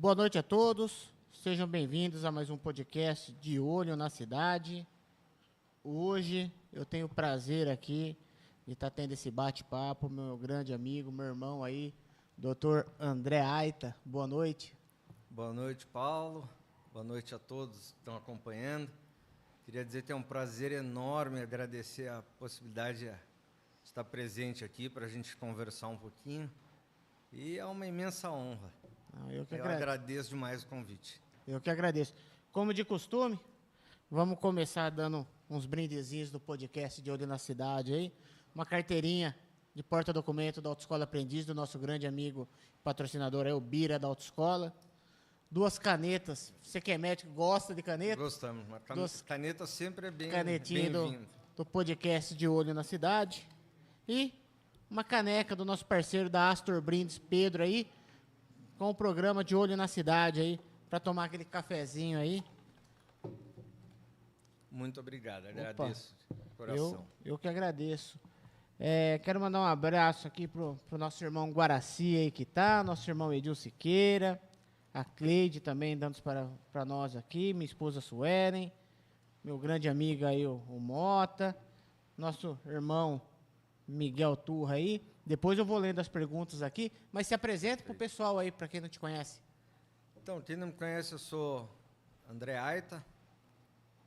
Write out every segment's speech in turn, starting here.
Boa noite a todos, sejam bem-vindos a mais um podcast de Olho na Cidade. Hoje eu tenho o prazer aqui de estar tendo esse bate-papo, meu grande amigo, meu irmão aí, Dr. André Aita. Boa noite. Boa noite, Paulo. Boa noite a todos que estão acompanhando. Queria dizer que é um prazer enorme agradecer a possibilidade de estar presente aqui para a gente conversar um pouquinho. E é uma imensa honra. Eu agradeço demais o convite. Eu que agradeço. Como de costume, vamos começar dando uns brindezinhos do podcast de Olho na Cidade aí. Uma carteirinha de porta-documento da Autoescola Aprendiz, do nosso grande amigo patrocinador aí, o Bira da Autoescola. 2 canetas. Você que é médico, gosta de caneta? Gostamos. Caneta sempre é Canetinha bem-vinda. do podcast de Olho na Cidade. E uma caneca do nosso parceiro da Astor Brindes, Pedro aí, com o programa de Olho na Cidade aí, para tomar aquele cafezinho aí. Muito obrigado, agradeço de coração. Eu que agradeço. Quero mandar um abraço aqui pro nosso irmão Guaraci aí que tá, nosso irmão Edil Siqueira, a Cleide também dando para nós aqui, minha esposa Suelen, meu grande amigo aí o Mota, nosso irmão Miguel Turra aí. Depois eu vou lendo as perguntas aqui, mas se apresenta pro pessoal aí, para quem não te conhece. Então, quem não me conhece, eu sou André Aita,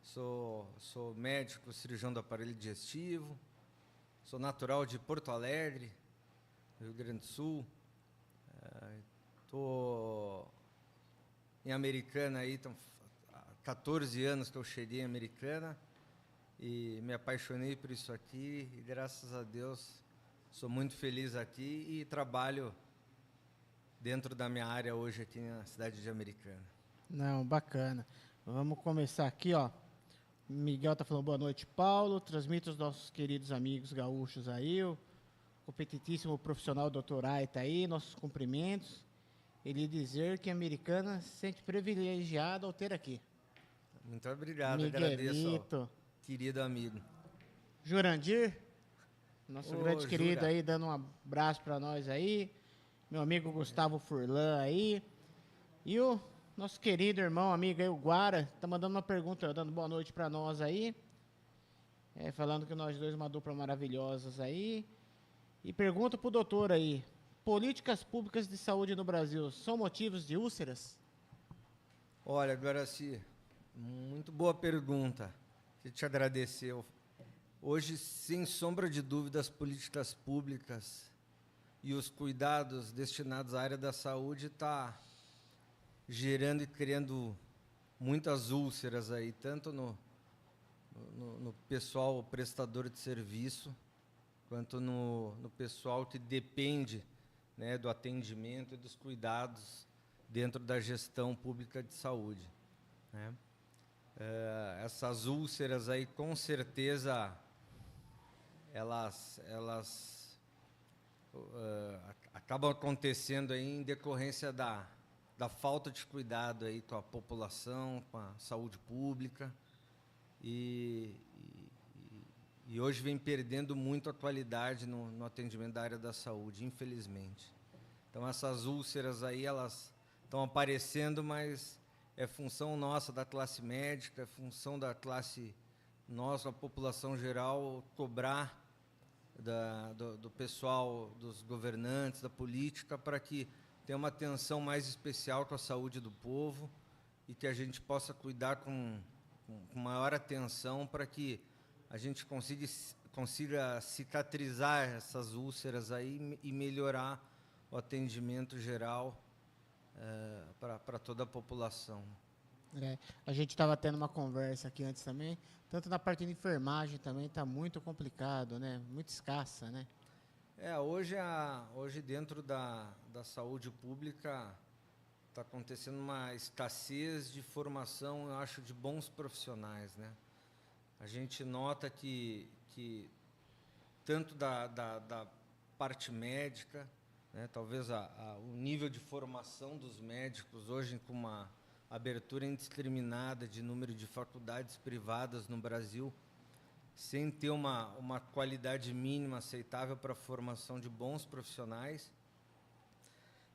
sou médico, cirurgião do aparelho digestivo, sou natural de Porto Alegre, Rio Grande do Sul. Estou em Americana aí, há 14 anos que eu cheguei em Americana e me apaixonei por isso aqui e graças a Deus sou muito feliz aqui e trabalho dentro da minha área hoje aqui na cidade de Americana. Não, bacana. Vamos começar aqui, ó. Miguel tá falando boa noite, Paulo. Transmite os nossos queridos amigos gaúchos aí, o competitíssimo profissional Dr. Aita aí, nossos cumprimentos. Ele dizer que a Americana se sente privilegiada ao ter aqui. Muito obrigado, Miguelito. Agradeço ao querido amigo. Jurandir, nosso grande Jura. querido aí, dando um abraço para nós aí. Meu amigo Gustavo Furlan aí. E o nosso querido irmão, amigo aí, o Guara, tá mandando uma pergunta, dando boa noite para nós aí. Falando que nós dois uma dupla maravilhosas aí. E pergunta pro doutor aí. Políticas públicas de saúde no Brasil são motivos de úlceras? Olha, Guaraci, muito boa pergunta. Queria te agradecer. Hoje, sem sombra de dúvida, as políticas públicas e os cuidados destinados à área da saúde está gerando e criando muitas úlceras aí, tanto no pessoal prestador de serviço, quanto no pessoal que depende, né, do atendimento e dos cuidados dentro da gestão pública de saúde, né? Essas úlceras aí, com certeza, elas acabam acontecendo aí em decorrência da falta de cuidado aí com a população, com a saúde pública, e hoje vem perdendo muito a qualidade no atendimento da área da saúde, infelizmente. Então, essas úlceras aí, elas estão aparecendo, mas é função nossa, da classe médica, é função da classe nossa, a população geral, cobrar do pessoal, dos governantes, da política, para que tenha uma atenção mais especial com a saúde do povo e que a gente possa cuidar com maior atenção para que a gente consiga cicatrizar essas úlceras aí e melhorar o atendimento geral para toda a população. A gente estava tendo uma conversa aqui antes também, tanto na parte de enfermagem também está muito complicado, né? Muito escassa, né? Hoje dentro da saúde pública está acontecendo uma escassez de formação, eu acho, de bons profissionais, né? A gente nota que tanto da parte médica, né, talvez o nível de formação dos médicos hoje com uma abertura indiscriminada de número de faculdades privadas no Brasil, sem ter uma qualidade mínima aceitável para a formação de bons profissionais,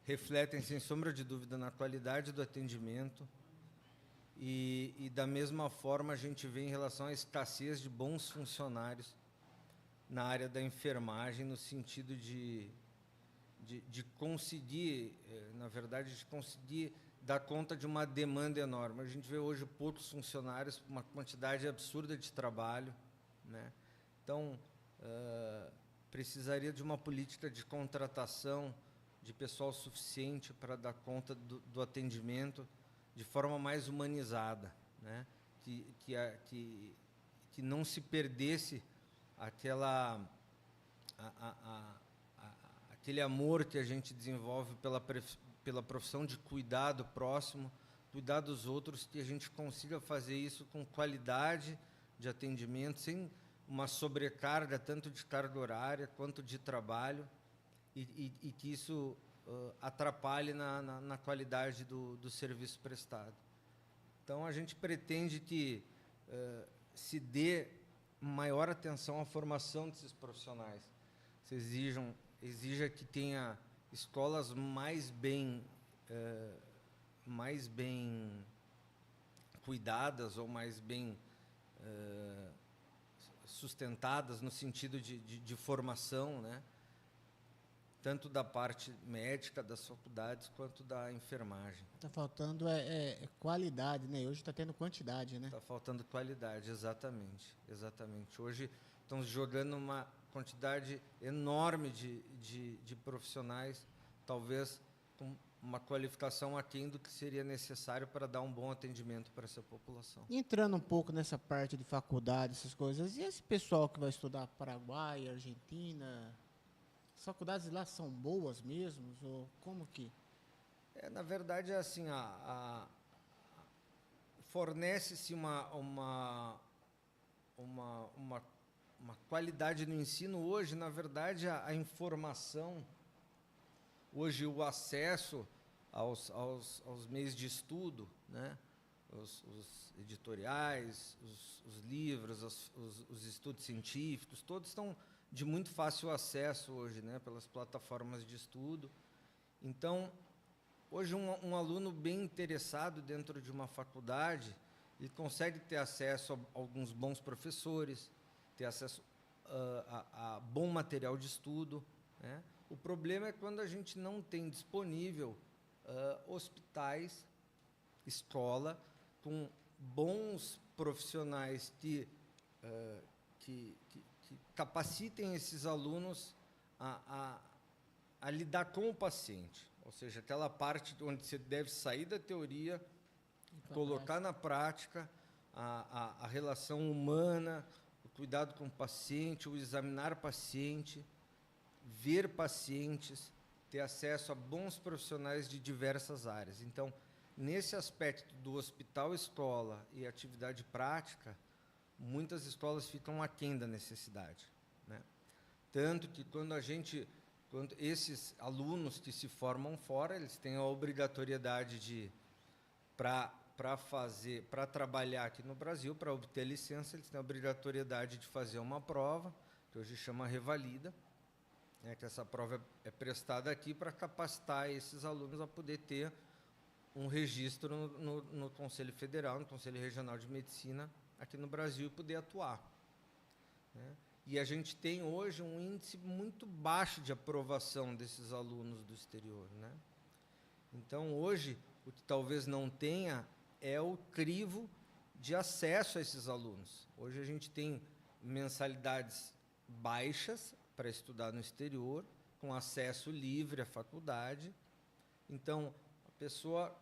refletem, sem sombra de dúvida, na qualidade do atendimento. E da mesma forma, a gente vê em relação à escassez de bons funcionários na área da enfermagem, no sentido de conseguir, na verdade, de conseguir dar conta de uma demanda enorme. A gente vê hoje poucos funcionários, uma quantidade absurda de trabalho, né? Então, precisaria de uma política de contratação de pessoal suficiente para dar conta do atendimento de forma mais humanizada, né? Que não se perdesse aquele amor que a gente desenvolve pela profissão de cuidar do próximo, cuidar dos outros, que a gente consiga fazer isso com qualidade de atendimento, sem uma sobrecarga tanto de carga horária quanto de trabalho, e que isso atrapalhe na qualidade do serviço prestado. Então, a gente pretende que se dê maior atenção à formação desses profissionais. Se exija que tenha escolas mais bem cuidadas ou mais bem sustentadas no sentido de formação, né? Tanto da parte médica das faculdades quanto da enfermagem. Está faltando qualidade, né? Hoje está tendo quantidade, né? Está faltando qualidade, exatamente. Hoje estamos jogando uma quantidade enorme de profissionais, talvez com uma qualificação aquém do que seria necessário para dar um bom atendimento para essa população. Entrando um pouco nessa parte de faculdade, essas coisas, e esse pessoal que vai estudar Paraguai, Argentina, as faculdades lá são boas mesmo? Ou como que? Na verdade, é assim, fornece-se uma qualidade no ensino. Hoje, na verdade, a informação, hoje o acesso aos meios de estudo, né? Os editoriais, os livros, os estudos científicos, todos estão de muito fácil acesso hoje, né? Pelas plataformas de estudo. Então, hoje um aluno bem interessado dentro de uma faculdade, ele consegue ter acesso a alguns bons professores, ter acesso a bom material de estudo, né? O problema é quando a gente não tem disponível hospitais, escola, com bons profissionais que capacitem esses alunos a lidar com o paciente. Ou seja, aquela parte onde você deve sair da teoria, colocar na prática a relação humana, o cuidado com o paciente, o examinar paciente, ver pacientes, ter acesso a bons profissionais de diversas áreas. Então, nesse aspecto do hospital-escola e atividade prática, muitas escolas ficam aquém da necessidade, né? Tanto que quando esses alunos que se formam fora, eles têm a obrigatoriedade para trabalhar aqui no Brasil, para obter licença, eles têm a obrigatoriedade de fazer uma prova, que hoje chama revalida, né, que essa prova é prestada aqui para capacitar esses alunos a poder ter um registro no Conselho Federal, no Conselho Regional de Medicina, aqui no Brasil, e poder atuar, né? E a gente tem hoje um índice muito baixo de aprovação desses alunos do exterior, né? Então, hoje, o que talvez não tenha é o crivo de acesso a esses alunos. Hoje a gente tem mensalidades baixas para estudar no exterior, com acesso livre à faculdade. Então, a pessoa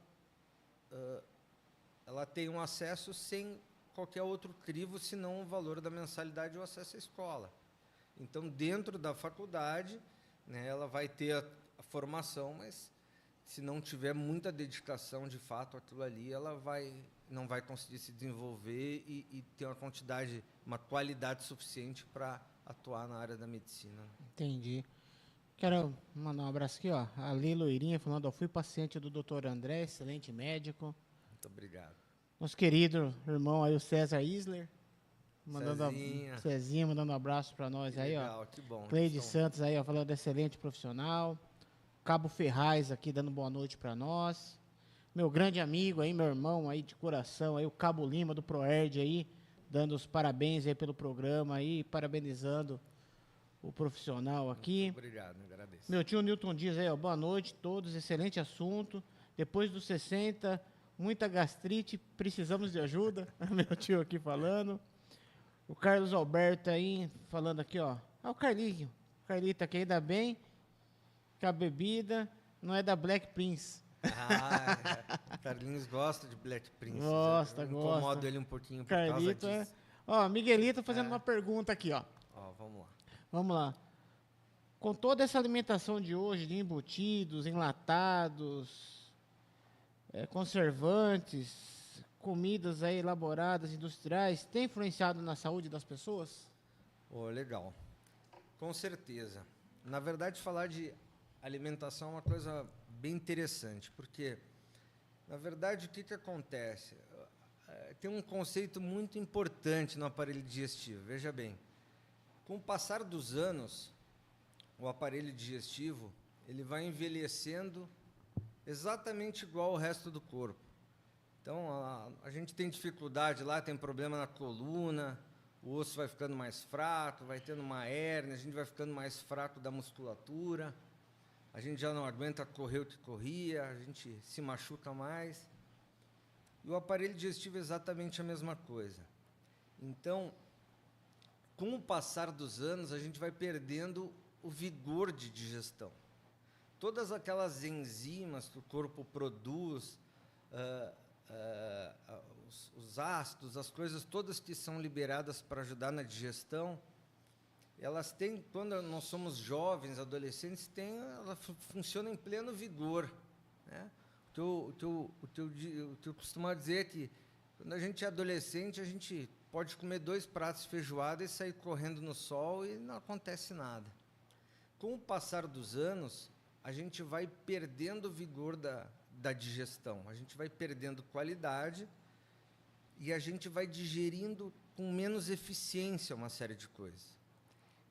ela tem um acesso sem qualquer outro crivo, senão o valor da mensalidade e o acesso à escola. Então, dentro da faculdade, né, ela vai ter a formação, mas se não tiver muita dedicação, de fato, aquilo ali, ela não vai conseguir se desenvolver e ter uma qualidade suficiente para atuar na área da medicina. Entendi. Quero mandar um abraço aqui, ó. A Lê Loirinha falando, eu fui paciente do Dr. André, excelente médico. Muito obrigado. Nosso querido irmão aí, o César Isler, Cezinha mandando um abraço para nós aí, legal, ó. Que bom. Cleide Santos aí, ó, falando excelente profissional. Cabo Ferraz aqui dando boa noite para nós. Meu grande amigo aí, meu irmão aí de coração, aí o Cabo Lima do Proerd aí, dando os parabéns aí pelo programa aí, parabenizando o profissional aqui. Muito obrigado, agradeço. Meu tio Newton Dias aí, ó, boa noite a todos, excelente assunto. Depois dos 60, muita gastrite, precisamos de ajuda. Meu tio aqui falando. O Carlos Alberto aí, falando aqui, ó. Ah, o Carlinho. O Carlinho tá aqui, ainda bem que a bebida não é da Black Prince. Carlinhos gosta de Black Prince. Gosta, incomodo ele um pouquinho por Carlito causa disso. Ó, Miguelito fazendo uma pergunta aqui, ó. Vamos lá. Vamos lá. Com toda essa alimentação de hoje, de embutidos, enlatados, conservantes, comidas aí elaboradas, industriais, tem influenciado na saúde das pessoas? Legal. Com certeza. Na verdade, falar de alimentação é uma coisa bem interessante, porque, na verdade, o que acontece? Tem um conceito muito importante no aparelho digestivo. Veja bem, com o passar dos anos, o aparelho digestivo ele vai envelhecendo exatamente igual ao resto do corpo. Então, a gente tem dificuldade lá, tem problema na coluna, o osso vai ficando mais fraco, vai tendo uma hérnia, a gente vai ficando mais fraco da musculatura, a gente já não aguenta correr o que corria, a gente se machuca mais. E o aparelho digestivo é exatamente a mesma coisa. Então, com o passar dos anos, a gente vai perdendo o vigor de digestão. Todas aquelas enzimas que o corpo produz, os ácidos, as coisas todas que são liberadas para ajudar na digestão, elas têm, quando nós somos jovens, adolescentes, elas funcionam em pleno vigor, né? O que eu costumo dizer é que, quando a gente é adolescente, a gente pode comer 2 pratos de feijoada e sair correndo no sol e não acontece nada. Com o passar dos anos, a gente vai perdendo o vigor da digestão, a gente vai perdendo qualidade e a gente vai digerindo com menos eficiência uma série de coisas.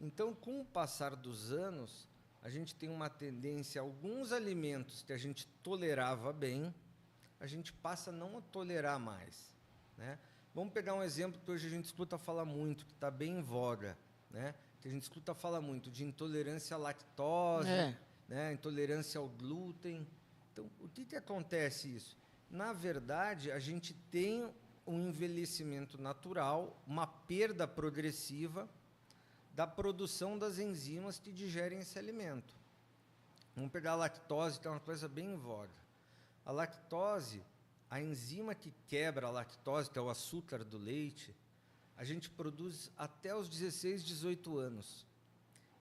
Então, com o passar dos anos, a gente tem uma tendência, alguns alimentos que a gente tolerava bem, a gente passa a não tolerar mais, né? Vamos pegar um exemplo que hoje a gente escuta falar muito, que está bem em voga, né? Que a gente escuta falar muito de intolerância à lactose, né? Intolerância ao glúten. Então, o que acontece isso? Na verdade, a gente tem um envelhecimento natural, uma perda progressiva da produção das enzimas que digerem esse alimento. Vamos pegar a lactose, que é uma coisa bem em voga. A lactose, a enzima que quebra a lactose, que é o açúcar do leite, a gente produz até os 16, 18 anos.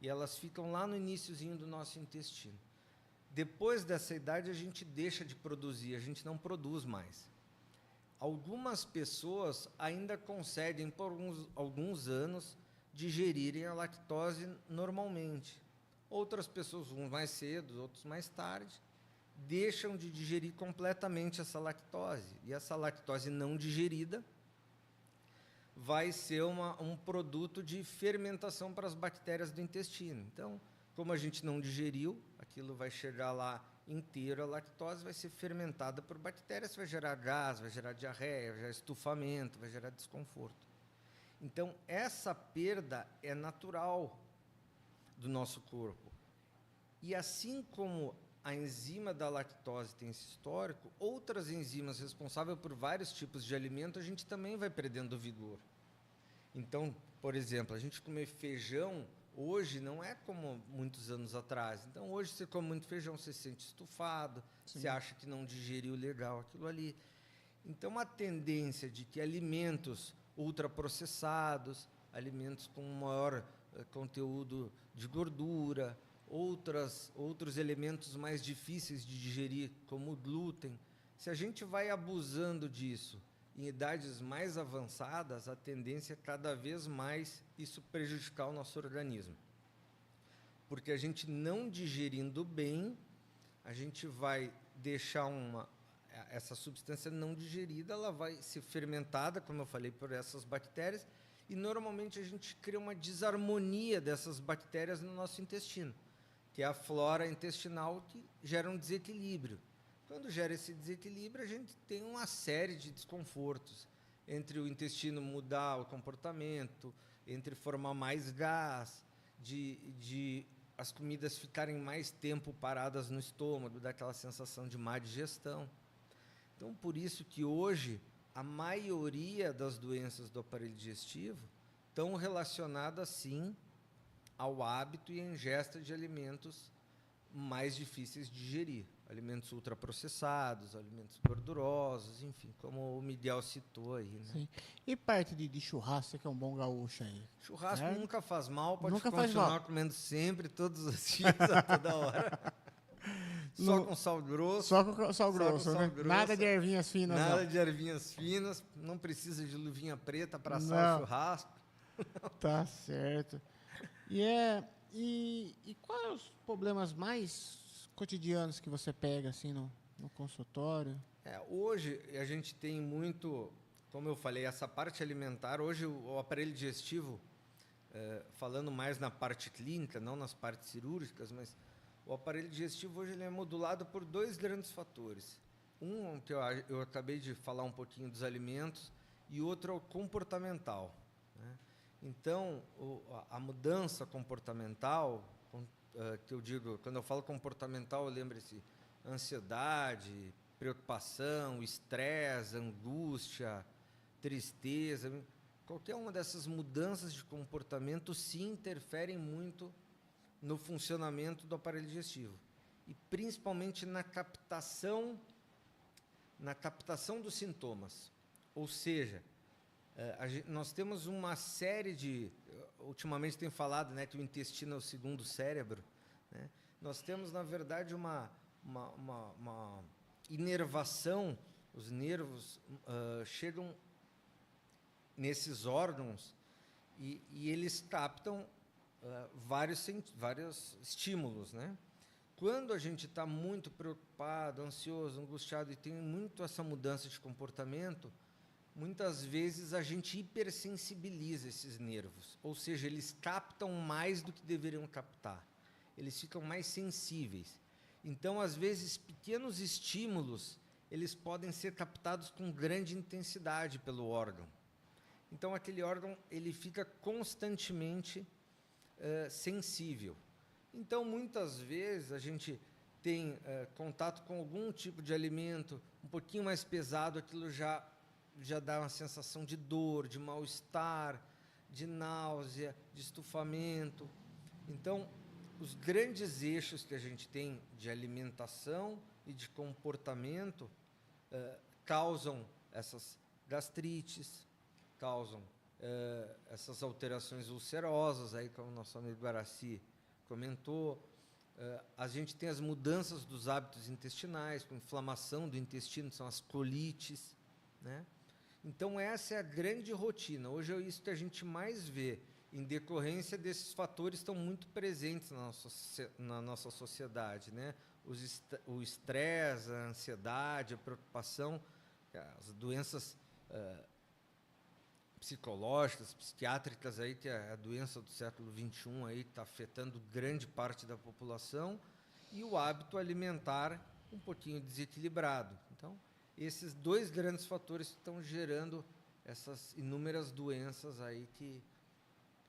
E elas ficam lá no iniciozinho do nosso intestino. Depois dessa idade, a gente deixa de produzir, a gente não produz mais. Algumas pessoas ainda conseguem, por alguns anos, digerirem a lactose normalmente. Outras pessoas, uns mais cedo, outros mais tarde, deixam de digerir completamente essa lactose. E essa lactose não digerida vai ser um produto de fermentação para as bactérias do intestino. Então, como a gente não digeriu, aquilo vai chegar lá inteiro, a lactose vai ser fermentada por bactérias, vai gerar gás, vai gerar diarreia, vai gerar estufamento, vai gerar desconforto. Então, essa perda é natural do nosso corpo. E assim como a enzima da lactose tem esse histórico, outras enzimas responsáveis por vários tipos de alimento, a gente também vai perdendo o vigor. Então, por exemplo, a gente comer feijão hoje não é como muitos anos atrás. Então, hoje você come muito feijão, você se sente estufado, você acha que não digeriu legal aquilo ali. Então, a tendência de que alimentos ultraprocessados, alimentos com maior conteúdo de gordura, outros elementos mais difíceis de digerir, como o glúten, se a gente vai abusando disso em idades mais avançadas, a tendência é cada vez mais isso prejudicar o nosso organismo. Porque a gente não digerindo bem, a gente vai deixar essa substância não digerida, ela vai ser fermentada, como eu falei, por essas bactérias, e normalmente a gente cria uma desarmonia dessas bactérias no nosso intestino. que é a flora intestinal que gera um desequilíbrio. Quando gera esse desequilíbrio, a gente tem uma série de desconfortos, entre o intestino mudar o comportamento, entre formar mais gás, de as comidas ficarem mais tempo paradas no estômago, daquela sensação de má digestão. Então, por isso que hoje a maioria das doenças do aparelho digestivo estão relacionadas, sim, ao hábito e à ingesta de alimentos mais difíceis de digerir. Alimentos ultraprocessados, alimentos gordurosos, enfim, como o Miguel citou aí, né? Sim. E parte de churrasco, você que é um bom gaúcho aí? Churrasco Certo? nunca faz mal, pode Nunca faz continuar mal. comendo sempre, todos os dias, a toda hora. Só com sal grosso. Só com sal grosso, sal né? grosso. Nada de ervinhas finas, Nada não. de ervinhas finas, não precisa de luvinha preta para assar Não. o churrasco. Tá certo. E quais os problemas mais cotidianos que você pega assim no consultório? Hoje a gente tem muito, como eu falei, essa parte alimentar. Hoje o aparelho digestivo, falando mais na parte clínica, não nas partes cirúrgicas, mas o aparelho digestivo hoje ele é modulado por dois grandes fatores. Um que eu acabei de falar um pouquinho dos alimentos e outro é o comportamental, né? Então, a mudança comportamental, que eu digo, quando eu falo comportamental, lembre-se, ansiedade, preocupação, estresse, angústia, tristeza, qualquer uma dessas mudanças de comportamento se interferem muito no funcionamento do aparelho digestivo e principalmente na captação dos sintomas. Ou seja, nós temos uma série de... Ultimamente tem falado, né, que o intestino é o segundo cérebro, né? Nós temos, na verdade, uma inervação. Os nervos chegam nesses órgãos e eles captam vários estímulos, né? Quando a gente está muito preocupado, ansioso, angustiado e tem muito essa mudança de comportamento, muitas vezes a gente hipersensibiliza esses nervos, ou seja, eles captam mais do que deveriam captar, eles ficam mais sensíveis. Então, às vezes, pequenos estímulos, eles podem ser captados com grande intensidade pelo órgão. Então, aquele órgão ele fica constantemente sensível. Então, muitas vezes, a gente tem contato com algum tipo de alimento um pouquinho mais pesado, aquilo já dá uma sensação de dor, de mal-estar, de náusea, de estufamento. Então, os grandes eixos que a gente tem de alimentação e de comportamento causam essas gastrites, causam essas alterações ulcerosas, aí, como o nosso amigo Guaraci comentou. A gente tem as mudanças dos hábitos intestinais, com inflamação do intestino, são as colites, né? Então, essa é a grande rotina. Hoje é isso que a gente mais vê, em decorrência desses fatores que estão muito presentes na nossa sociedade, né? O estresse, a ansiedade, a preocupação, as doenças psicológicas, psiquiátricas, aí, que é a doença do século XXI aí, está afetando grande parte da população, e o hábito alimentar um pouquinho desequilibrado. Então, esses dois grandes fatores estão gerando essas inúmeras doenças aí que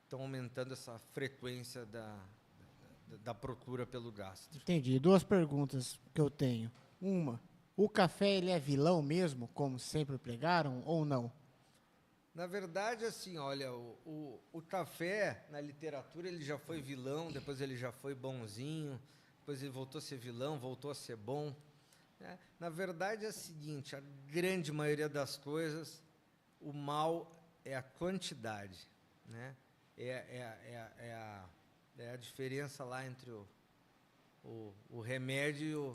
estão aumentando essa frequência da procura pelo gastro. Entendi. Duas perguntas que eu tenho. Uma, o café ele é vilão mesmo, como sempre pregaram, ou não? Na verdade, assim, olha, o café, na literatura, ele já foi vilão, depois ele já foi bonzinho, depois ele voltou a ser vilão, voltou a ser bom, né? Na verdade, é o seguinte, a grande maioria das coisas, o mal é a quantidade, né? É a diferença lá entre o remédio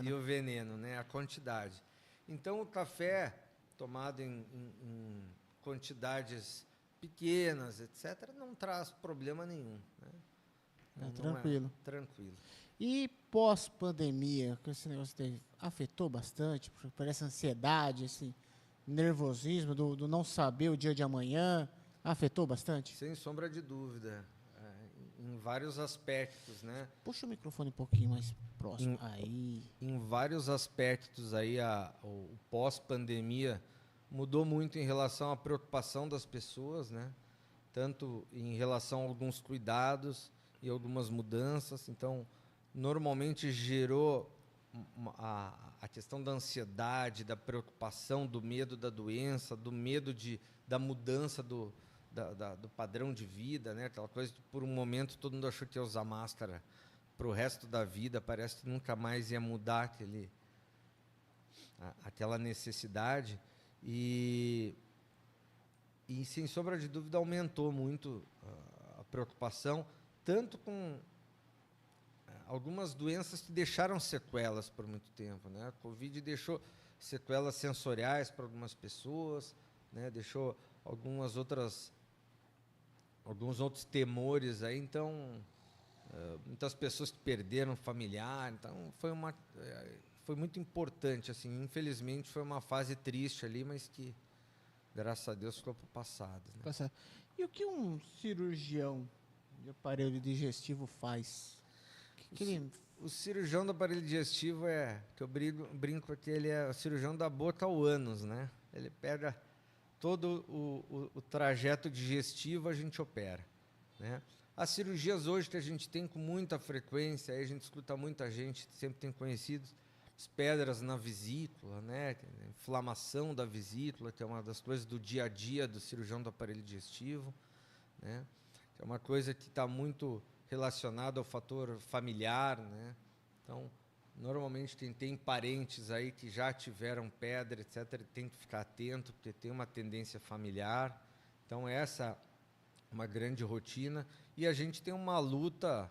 e o veneno, né? A quantidade. Então, o café tomado em quantidades pequenas, etc., não traz problema nenhum, né? Tranquilo. Tranquilo. E pós-pandemia, que esse negócio afetou bastante, porque parece ansiedade, esse nervosismo do não saber o dia de amanhã, afetou bastante? Sem sombra de dúvida. em vários aspectos, né? Puxa o microfone um pouquinho mais próximo. Aí. Em vários aspectos aí o pós-pandemia mudou muito em relação à preocupação das pessoas, né? Tanto em relação a alguns cuidados e algumas mudanças. Então, normalmente gerou a questão da ansiedade, da preocupação, do medo da doença, do medo da mudança do padrão de vida, né? Aquela coisa que por um momento todo mundo achou que ia usar máscara para o resto da vida, parece que nunca mais ia mudar aquela necessidade e sem sombra de dúvida aumentou muito a preocupação, tanto com algumas doenças que deixaram sequelas por muito tempo, né? A Covid deixou sequelas sensoriais para algumas pessoas, né? Deixou alguns outros temores aí, então muitas pessoas que perderam familiar, então foi muito importante, assim, infelizmente foi uma fase triste ali, mas que graças a Deus ficou para o passado, né? E o que um cirurgião de aparelho digestivo faz? O cirurgião do aparelho digestivo que eu brinco que ele é o cirurgião da boca ao ânus, né? Ele pega todo o trajeto digestivo, a gente opera, né? As cirurgias hoje que a gente tem com muita frequência, aí a gente escuta muita gente, sempre tem conhecidos, as pedras na vesícula, né? Inflamação da vesícula, que é uma das coisas do dia a dia do cirurgião do aparelho digestivo, né? Que é uma coisa que está muito relacionada ao fator familiar, né? Então, normalmente quem tem parentes aí que já tiveram pedra, etc., tem que ficar atento, porque tem uma tendência familiar. Então, essa é uma grande rotina. E a gente tem uma luta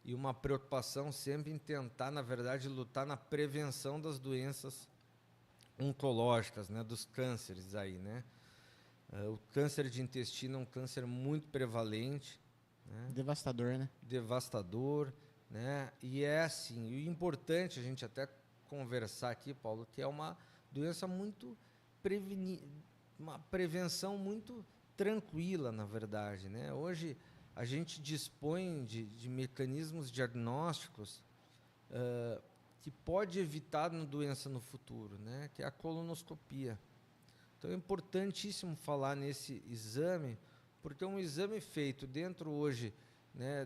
e uma preocupação sempre em tentar, na verdade, lutar na prevenção das doenças oncológicas, né? Dos cânceres aí, né? O câncer de intestino é um câncer muito prevalente, né? Devastador, né? Devastador, né? E é assim, e o importante a gente até conversar aqui, Paulo, que é uma doença muito uma prevenção muito tranquila, na verdade, né? Hoje a gente dispõe de mecanismos diagnósticos que pode evitar uma doença no futuro, né? Que é a colonoscopia. Então é importantíssimo falar nesse exame, porque é um exame feito dentro hoje, né,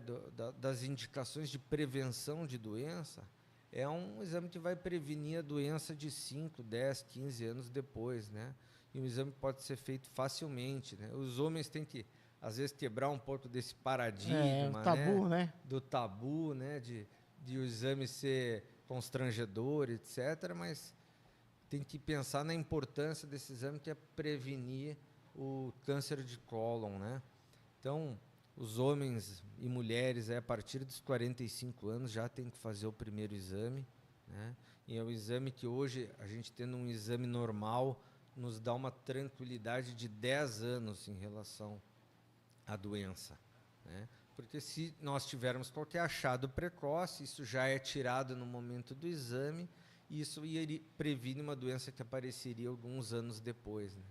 das indicações de prevenção de doença, é um exame que vai prevenir a doença de 5, 10, 15 anos depois, né? E um exame pode ser feito facilmente, né? Os homens têm que, às vezes, quebrar um pouco desse paradigma, o tabu, né? do tabu, né? De o exame ser constrangedor, etc., mas tem que pensar na importância desse exame, que é prevenir o câncer de cólon, né? Então, os homens e mulheres, a partir dos 45 anos, já tem que fazer o primeiro exame, né? E é o exame que hoje, a gente tendo um exame normal, nos dá uma tranquilidade de 10 anos em relação à doença, né? Porque se nós tivermos qualquer achado precoce, isso já é tirado no momento do exame, e isso previne uma doença que apareceria alguns anos depois, né?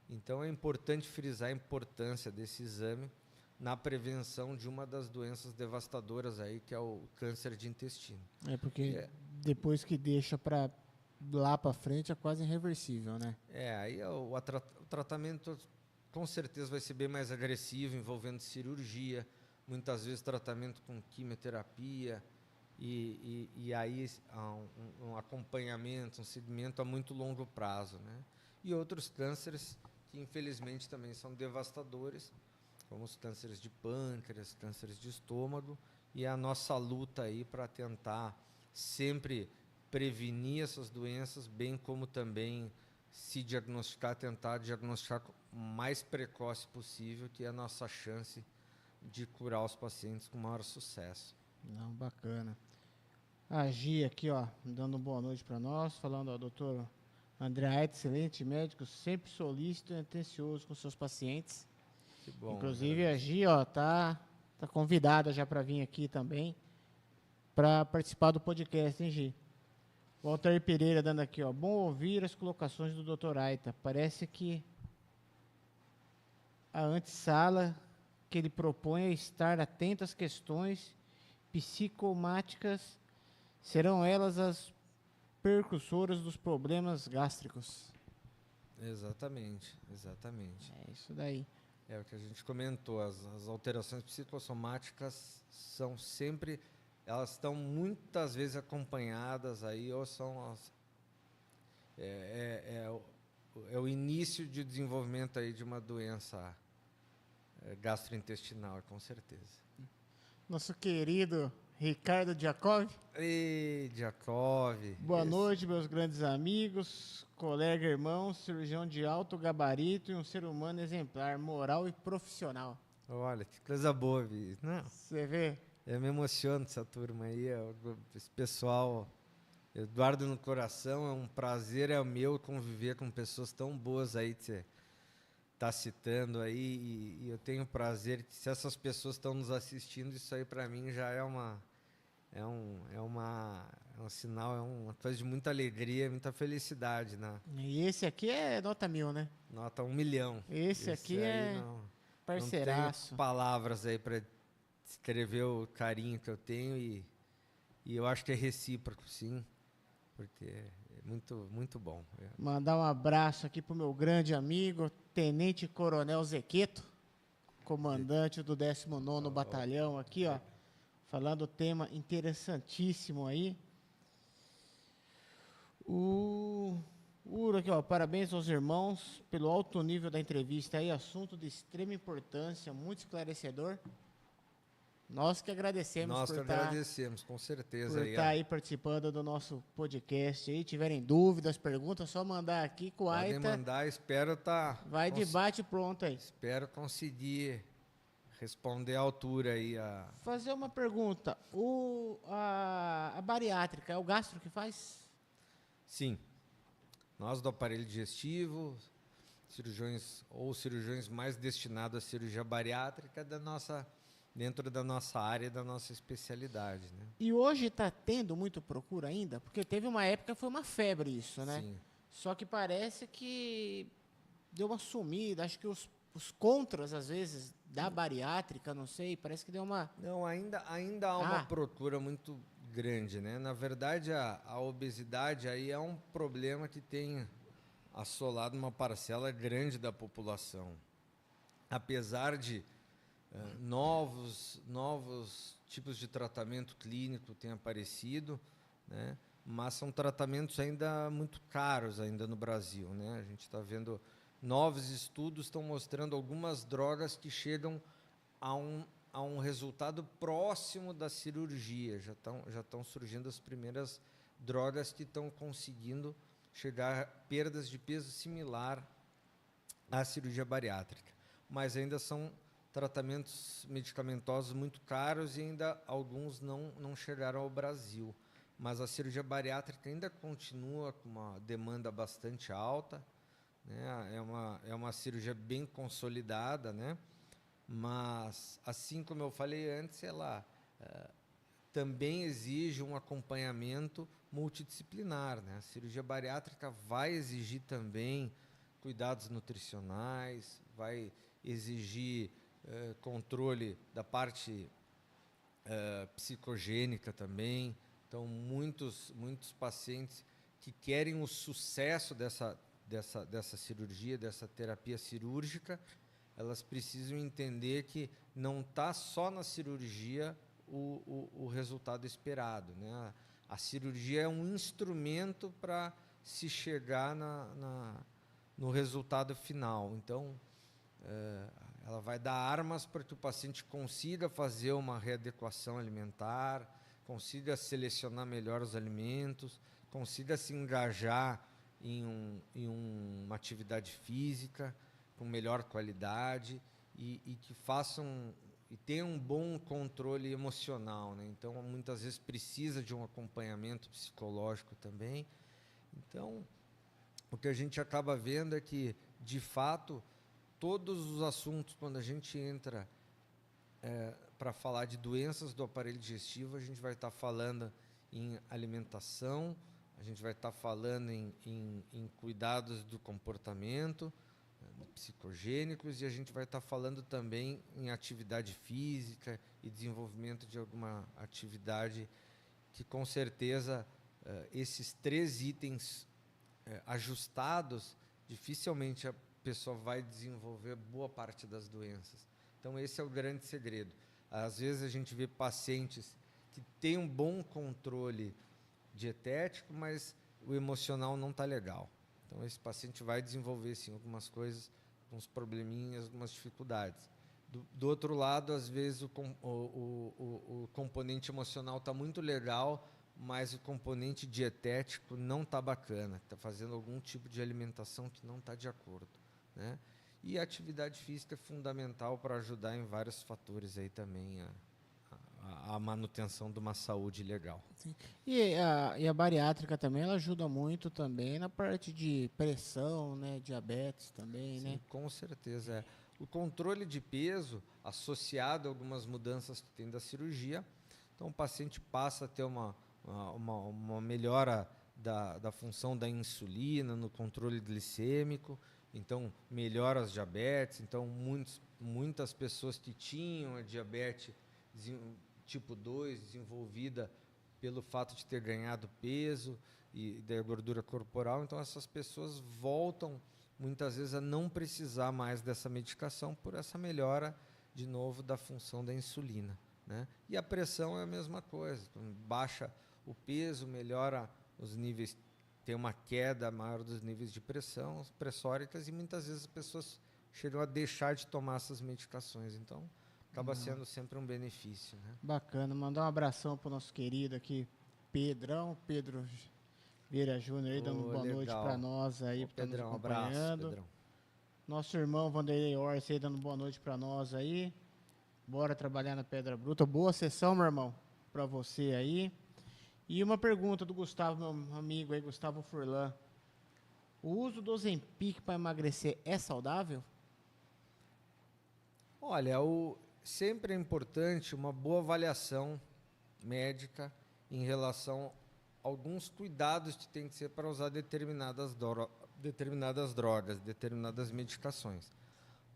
Então é importante frisar a importância desse exame na prevenção de uma das doenças devastadoras aí, que é o câncer de intestino. Porque depois que deixa para lá para frente é quase irreversível, né? Aí o tratamento com certeza vai ser bem mais agressivo, envolvendo cirurgia, muitas vezes tratamento com quimioterapia, e aí um acompanhamento, um seguimento a muito longo prazo, né? E outros cânceres que infelizmente também são devastadores, como os cânceres de pâncreas, cânceres de estômago, e a nossa luta aí para tentar sempre prevenir essas doenças, bem como também se diagnosticar, tentar diagnosticar o mais precoce possível, que é a nossa chance de curar os pacientes com maior sucesso. Não, bacana. A Gi aqui, ó, dando uma boa noite para nós, falando, ó, doutor André Aite, excelente médico, sempre solícito e atencioso com seus pacientes. Que bom. Inclusive, a Gi, ó, tá convidada já para vir aqui também, para participar do podcast, hein, Gi? Walter Pereira dando aqui, ó, bom ouvir as colocações do Dr. Aita. Parece que a antessala que ele propõe é estar atento às questões psicomáticas, serão elas as percussoras dos problemas gástricos. Exatamente, exatamente. É isso daí. É o que a gente comentou, as alterações psicossomáticas são sempre, elas estão muitas vezes acompanhadas aí, ou são o início de desenvolvimento aí de uma doença gastrointestinal, com certeza. Nosso querido Ricardo Giacov. Ei, Jacob. Boa noite, meus grandes amigos, colega, irmão, cirurgião de alto gabarito e um ser humano exemplar, moral e profissional. Olha, que coisa boa, Vi. Não, Você vê? eu me emociono essa turma aí, esse pessoal, Eduardo no coração, é um prazer, é o meu conviver com pessoas tão boas aí que você está citando aí, e eu tenho prazer que se essas pessoas estão nos assistindo, isso aí para mim já é um sinal, é uma coisa de muita alegria, muita felicidade, né? E esse aqui é nota 1000, né? Nota 1 milhão. Esse aqui aí é não parceiraço. tenho palavras aí para descrever o carinho que eu tenho e eu acho que é recíproco, sim, porque é muito, muito bom. Mandar um abraço aqui pro meu grande amigo, Tenente Coronel Zequeto, comandante do 19º Batalhão aqui, ó, falando tema interessantíssimo aí. O Uro aqui, ó, parabéns aos irmãos pelo alto nível da entrevista aí, assunto de extrema importância, muito esclarecedor. Nós que agradecemos Nós por que estar agradecemos, com certeza. por Aí, estar aí participando do nosso podcast aí. Tiverem dúvidas, perguntas, só mandar aqui com o podem Aita. mandar, espero Vai de bate pronto aí. espero conseguir responder à altura aí. Fazer uma pergunta. A bariátrica é o gastro que faz? Sim, nós do aparelho digestivo, cirurgiões mais destinados à cirurgia bariátrica dentro da nossa área, da nossa especialidade, né? E hoje está tendo muito procura ainda? Porque teve uma época que foi uma febre isso, né? Sim. Só que parece que deu uma sumida. Acho que os contras, às vezes, da bariátrica, não sei, parece que deu uma... Não, ainda há uma procura muito grande, né? Na verdade, a obesidade aí é um problema que tem assolado uma parcela grande da população. Apesar de novos tipos de tratamento clínico têm aparecido, né? Mas são tratamentos ainda muito caros ainda no Brasil, né? A gente está vendo novos estudos estão mostrando algumas drogas que chegam a um resultado próximo da cirurgia. Já estão surgindo as primeiras drogas que estão conseguindo chegar a perdas de peso similar à cirurgia bariátrica. Mas ainda são tratamentos medicamentosos muito caros e ainda alguns não chegaram ao Brasil. Mas a cirurgia bariátrica ainda continua com uma demanda bastante alta, né? É uma cirurgia bem consolidada, né? Mas, assim como eu falei antes, ela também exige um acompanhamento multidisciplinar, né? A cirurgia bariátrica vai exigir também cuidados nutricionais, vai exigir controle da parte psicogênica também. Então, muitos pacientes que querem o sucesso dessa cirurgia, dessa terapia cirúrgica, elas precisam entender que não está só na cirurgia o resultado esperado, né? A cirurgia é um instrumento para se chegar no resultado final. Então, ela vai dar armas para que o paciente consiga fazer uma readequação alimentar, consiga selecionar melhor os alimentos, consiga se engajar em uma atividade física com melhor qualidade e que façam e tenham um bom controle emocional, né? Então, muitas vezes precisa de um acompanhamento psicológico também. Então, o que a gente acaba vendo é que, de fato, todos os assuntos, quando a gente entra para falar de doenças do aparelho digestivo, a gente vai estar falando em alimentação, a gente vai estar falando em cuidados do comportamento, psicogênicos, e a gente vai estar falando também em atividade física e desenvolvimento de alguma atividade que, com certeza, esses 3 itens ajustados, dificilmente a pessoa vai desenvolver boa parte das doenças. Então, esse é o grande segredo. Às vezes, a gente vê pacientes que têm um bom controle dietético, mas o emocional não está legal. Então, esse paciente vai desenvolver, sim, algumas coisas, uns probleminhas, algumas dificuldades. Do outro lado, às vezes, o componente emocional está muito legal, mas o componente dietético não está bacana, está fazendo algum tipo de alimentação que não está de acordo, né? E a atividade física é fundamental para ajudar em vários fatores aí também a manutenção de uma saúde legal. Sim. E a bariátrica também, ela ajuda muito também na parte de pressão, né? Diabetes também, Sim, né? com certeza. O controle de peso, associado a algumas mudanças que tem da cirurgia, então o paciente passa a ter uma melhora da função da insulina, no controle glicêmico, então melhora as diabetes. Então muitas pessoas que tinham a diabetes tipo 2 desenvolvida pelo fato de ter ganhado peso e da gordura corporal, então essas pessoas voltam muitas vezes a não precisar mais dessa medicação por essa melhora, de novo, da função da insulina, né? E a pressão é a mesma coisa, então, baixa o peso, melhora os níveis, tem uma queda maior dos níveis de pressão, pressóricas, e muitas vezes as pessoas chegam a deixar de tomar essas medicações, então acaba sendo sempre um benefício, né? Bacana. Mandar um abração pro nosso querido aqui, Pedro Vieira Júnior, aí, dando boa noite para nós aí, que tá nos Pedrão, acompanhando. abraço, Pedrão. Nosso irmão Vanderlei Orsi aí, dando boa noite para nós aí. Bora trabalhar na Pedra Bruta. Boa sessão, meu irmão, para você aí. E uma pergunta do Gustavo, meu amigo aí, Gustavo Furlan. O uso do Ozempic para emagrecer é saudável? Olha, sempre é importante uma boa avaliação médica em relação a alguns cuidados que tem que ser para usar determinadas drogas, determinadas medicações,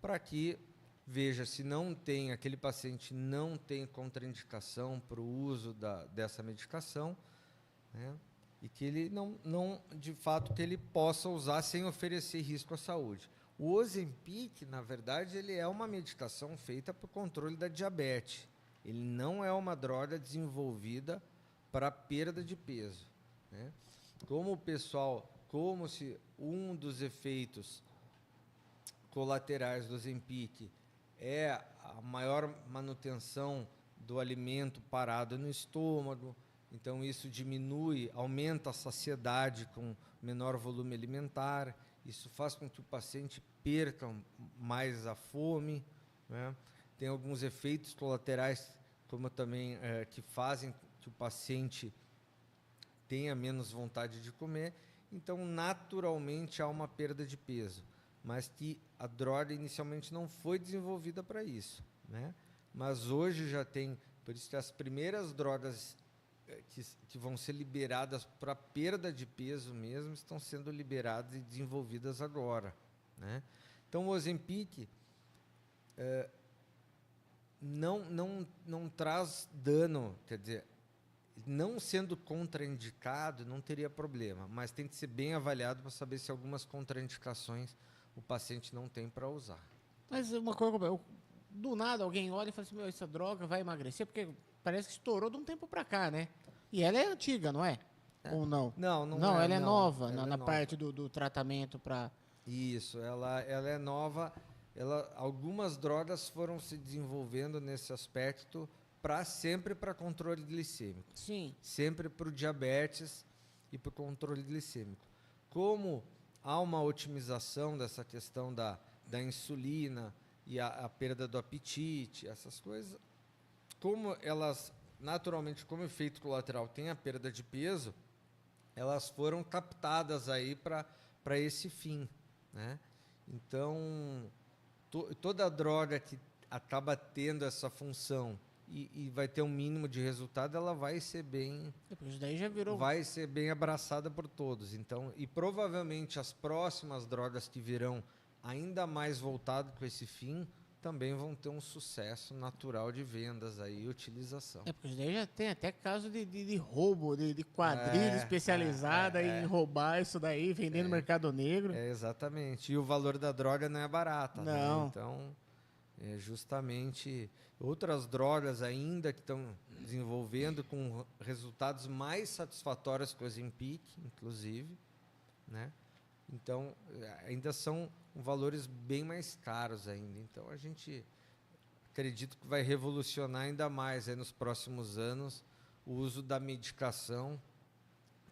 para que veja se não tem, aquele paciente não tem contraindicação para o uso dessa medicação, né? E que ele não, de fato, que ele possa usar sem oferecer risco à saúde. O Ozempic, na verdade, ele é uma medicação feita para o controle da diabetes. Ele não é uma droga desenvolvida para perda de peso, né? Como se um dos efeitos colaterais do Ozempic é a maior manutenção do alimento parado no estômago, então isso aumenta a saciedade com menor volume alimentar, isso faz com que o paciente perca mais a fome, né? Tem alguns efeitos colaterais, como também que fazem que o paciente tenha menos vontade de comer, então naturalmente há uma perda de peso, mas que a droga inicialmente não foi desenvolvida para isso, né? Mas hoje já tem, por isso que as primeiras drogas que vão ser liberadas para perda de peso mesmo estão sendo liberadas e desenvolvidas agora, né? Então o Ozempic não traz dano, quer dizer, não sendo contraindicado não teria problema, mas tem que ser bem avaliado para saber se algumas contraindicações o paciente não tem para usar. Mas uma coisa, do nada alguém olha e fala assim, meu, essa droga vai emagrecer, porque parece que estourou de um tempo para cá, né? E ela é antiga, não é? Ou não? Não, ela é nova ela é na nova. parte do tratamento para... Isso, ela é nova. Algumas drogas foram se desenvolvendo nesse aspecto sempre para controle glicêmico. Sim. Sempre para o diabetes e para o controle glicêmico. Como há uma otimização dessa questão da insulina e a perda do apetite, essas coisas, como elas, naturalmente, como efeito colateral, tem a perda de peso, elas foram captadas aí para esse fim, né? Então, toda droga que acaba tendo essa função e vai ter um mínimo de resultado, ela vai ser bem... Depois daí já virou... Vai ser bem abraçada por todos. Então, e provavelmente as próximas drogas que virão ainda mais voltado com esse fim, também vão ter um sucesso natural de vendas aí e utilização. Porque isso daí já tem até caso de roubo, de quadrilha especializada em roubar isso daí, vender no mercado negro. Exatamente. E o valor da droga não é barata, Não. né? Então, justamente outras drogas ainda que estão desenvolvendo com resultados mais satisfatórios que o Ozempic, inclusive, né? Então, ainda são valores bem mais caros ainda. Então, a gente acredita que vai revolucionar ainda mais aí nos próximos anos o uso da medicação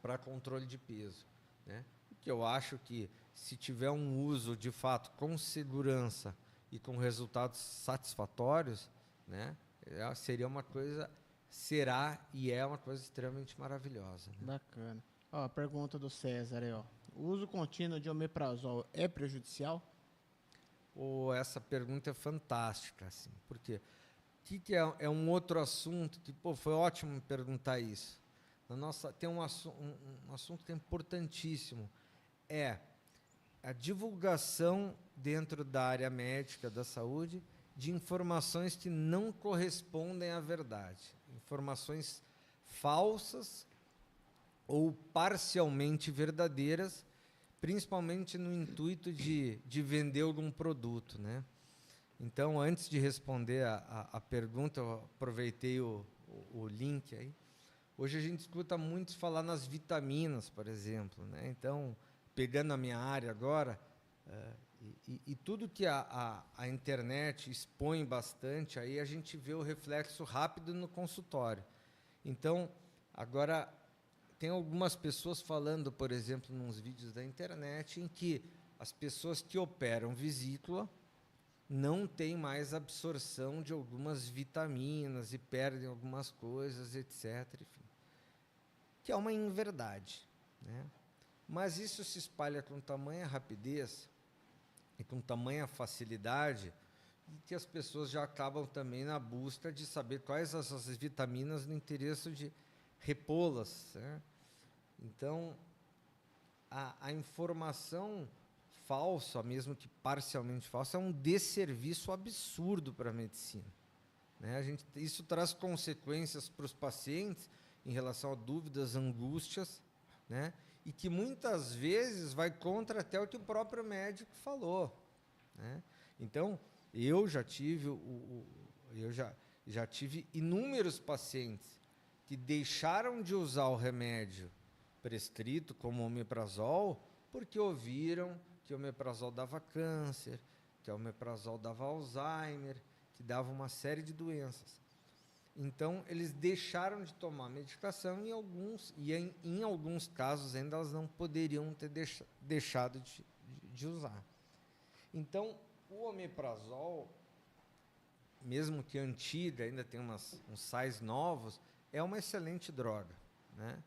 para controle de peso, né? Que eu acho que se tiver um uso de fato com segurança e com resultados satisfatórios, né, seria uma coisa, será e é uma coisa extremamente maravilhosa, né? Bacana. Ó, a pergunta do César aí, ó. O uso contínuo de omeprazol é prejudicial? Essa pergunta é fantástica, assim, porque que é um outro assunto que, foi ótimo perguntar isso. Tem um assunto que é importantíssimo, é a divulgação dentro da área médica da saúde de informações que não correspondem à verdade, informações falsas ou parcialmente verdadeiras, principalmente no intuito de vender algum produto, né? Então, antes de responder a pergunta, eu aproveitei o link aí. Hoje a gente escuta muito falar nas vitaminas, por exemplo, né? Então, pegando a minha área agora, e tudo que a internet expõe bastante, aí a gente vê o reflexo rápido no consultório. Então, agora, tem algumas pessoas falando, por exemplo, nos vídeos da internet, em que as pessoas que operam vesícula não têm mais absorção de algumas vitaminas e perdem algumas coisas, etc. Enfim, que é uma inverdade, né? Mas isso se espalha com tamanha rapidez e com tamanha facilidade que as pessoas já acabam também na busca de saber quais essas vitaminas no interesse de repô-las, né? Então, a informação falsa, mesmo que parcialmente falsa, é um desserviço absurdo para a medicina, né? Isso traz consequências para os pacientes em relação a dúvidas, angústias, né? E que muitas vezes vai contra até o que o próprio médico falou, né? Então, eu já tive já tive inúmeros pacientes que deixaram de usar o remédio prescrito como omeprazol porque ouviram que o omeprazol dava câncer, que o omeprazol dava Alzheimer, que dava uma série de doenças. Então, eles deixaram de tomar medicação em alguns casos ainda elas não poderiam ter deixado de usar. Então, o omeprazol, mesmo que antiga, ainda tem uns sais novos, é uma excelente droga, né?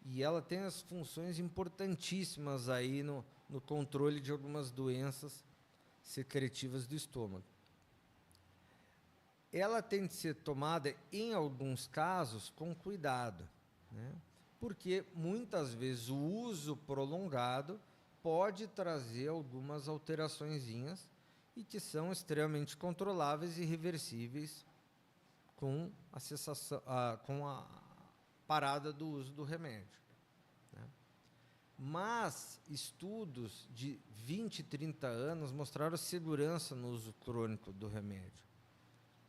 E ela tem as funções importantíssimas aí no controle de algumas doenças secretivas do estômago. Ela tem de ser tomada, em alguns casos, com cuidado, né? Porque muitas vezes o uso prolongado pode trazer algumas alteraçõezinhas e que são extremamente controláveis e reversíveis com a parada do uso do remédio, né? Mas estudos de 20, 30 anos mostraram segurança no uso crônico do remédio,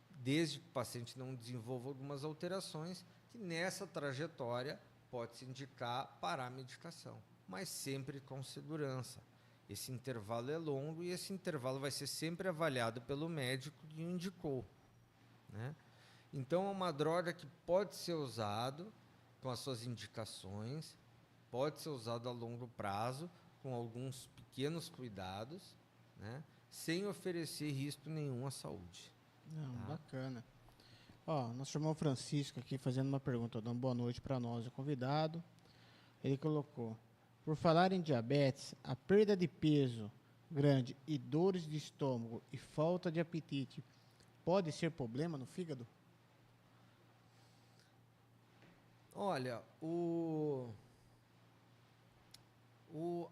desde que o paciente não desenvolva algumas alterações, que nessa trajetória pode-se indicar parar a medicação, mas sempre com segurança. Esse intervalo é longo e esse intervalo vai ser sempre avaliado pelo médico que o indicou, né? Então, é uma droga que pode ser usado com as suas indicações, pode ser usado a longo prazo, com alguns pequenos cuidados, né, sem oferecer risco nenhum à saúde. Não, tá? Bacana. Ó, nosso irmão Francisco aqui fazendo uma pergunta, dando boa noite para nós, o convidado. Ele colocou: por falar em diabetes, a perda de peso grande e dores de estômago e falta de apetite pode ser problema no fígado? Olha,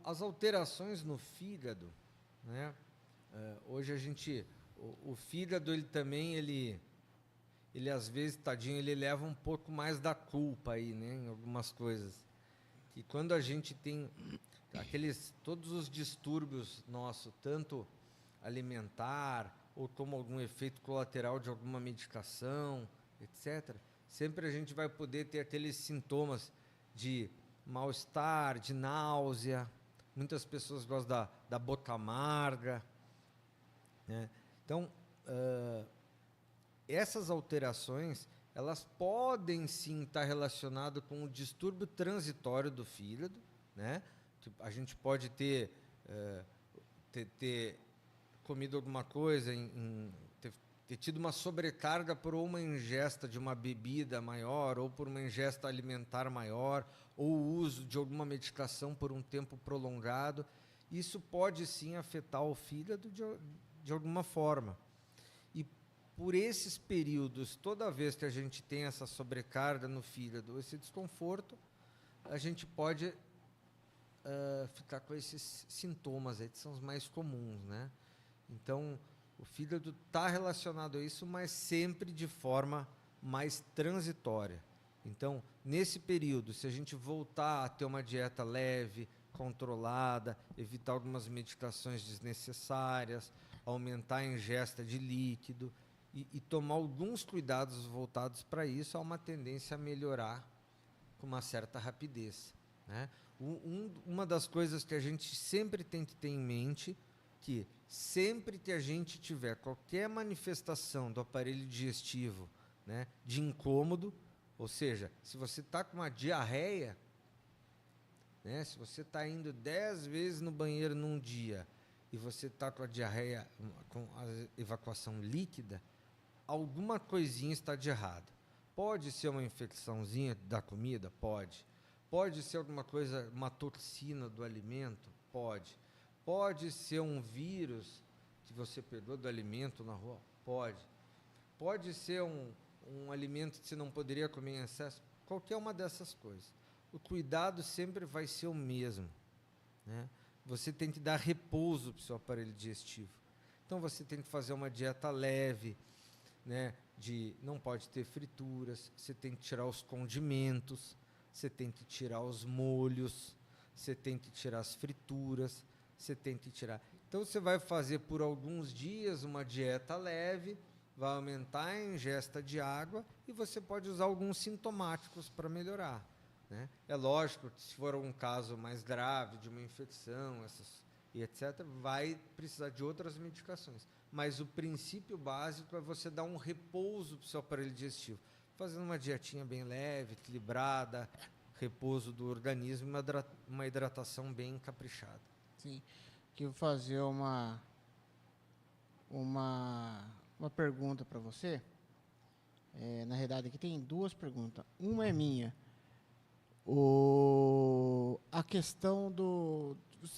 as alterações no fígado, né, Hoje a gente, o fígado, ele também, ele às vezes, tadinho, ele leva um pouco mais da culpa aí, né, em algumas coisas. E quando a gente tem todos os distúrbios nossos, tanto alimentar, ou toma algum efeito colateral de alguma medicação, etc., sempre a gente vai poder ter aqueles sintomas de mal-estar, de náusea. Muitas pessoas gostam da boca amarga, né? Então, essas alterações, elas podem sim estar relacionadas com o distúrbio transitório do fígado, né? A gente pode ter comido alguma coisa, ter tido uma sobrecarga por uma ingesta de uma bebida maior, ou por uma ingesta alimentar maior, ou o uso de alguma medicação por um tempo prolongado. Isso pode sim afetar o fígado de alguma forma. E por esses períodos, toda vez que a gente tem essa sobrecarga no fígado, esse desconforto, a gente pode ficar com esses sintomas aí, que são os mais comuns, né? Então, o fígado está relacionado a isso, mas sempre de forma mais transitória. Então, nesse período, se a gente voltar a ter uma dieta leve, controlada, evitar algumas medicações desnecessárias, aumentar a ingesta de líquido e tomar alguns cuidados voltados para isso, há uma tendência a melhorar com uma certa rapidez, né? Uma das coisas que a gente sempre tem que ter em mente, que sempre que a gente tiver qualquer manifestação do aparelho digestivo, né, de incômodo, ou seja, se você está com uma diarreia, né, se você está indo 10 vezes no banheiro num dia e você está com a diarreia, com a evacuação líquida, alguma coisinha está de errado. Pode ser uma infecçãozinha da comida? Pode. Pode ser alguma coisa, uma toxina do alimento? Pode. Pode ser um vírus que você pegou do alimento na rua? Pode. Pode ser um alimento que você não poderia comer em excesso? Qualquer uma dessas coisas. O cuidado sempre vai ser o mesmo, né? Você tem que dar repouso para o seu aparelho digestivo. Então você tem que fazer uma dieta leve, né? Não pode ter frituras, você tem que tirar os condimentos, você tem que tirar os molhos, você tem que tirar as frituras, você tem que tirar. Então você vai fazer por alguns dias uma dieta leve, vai aumentar a ingesta de água e você pode usar alguns sintomáticos para melhorar, né? É lógico que se for um caso mais grave, de uma infecção, e etc., vai precisar de outras medicações. Mas o princípio básico é você dar um repouso para o seu aparelho digestivo, fazendo uma dietinha bem leve, equilibrada, repouso do organismo e uma hidratação bem caprichada. Sim. Aqui eu vou fazer uma pergunta para você. Na realidade, aqui tem duas perguntas. Uma é minha. A questão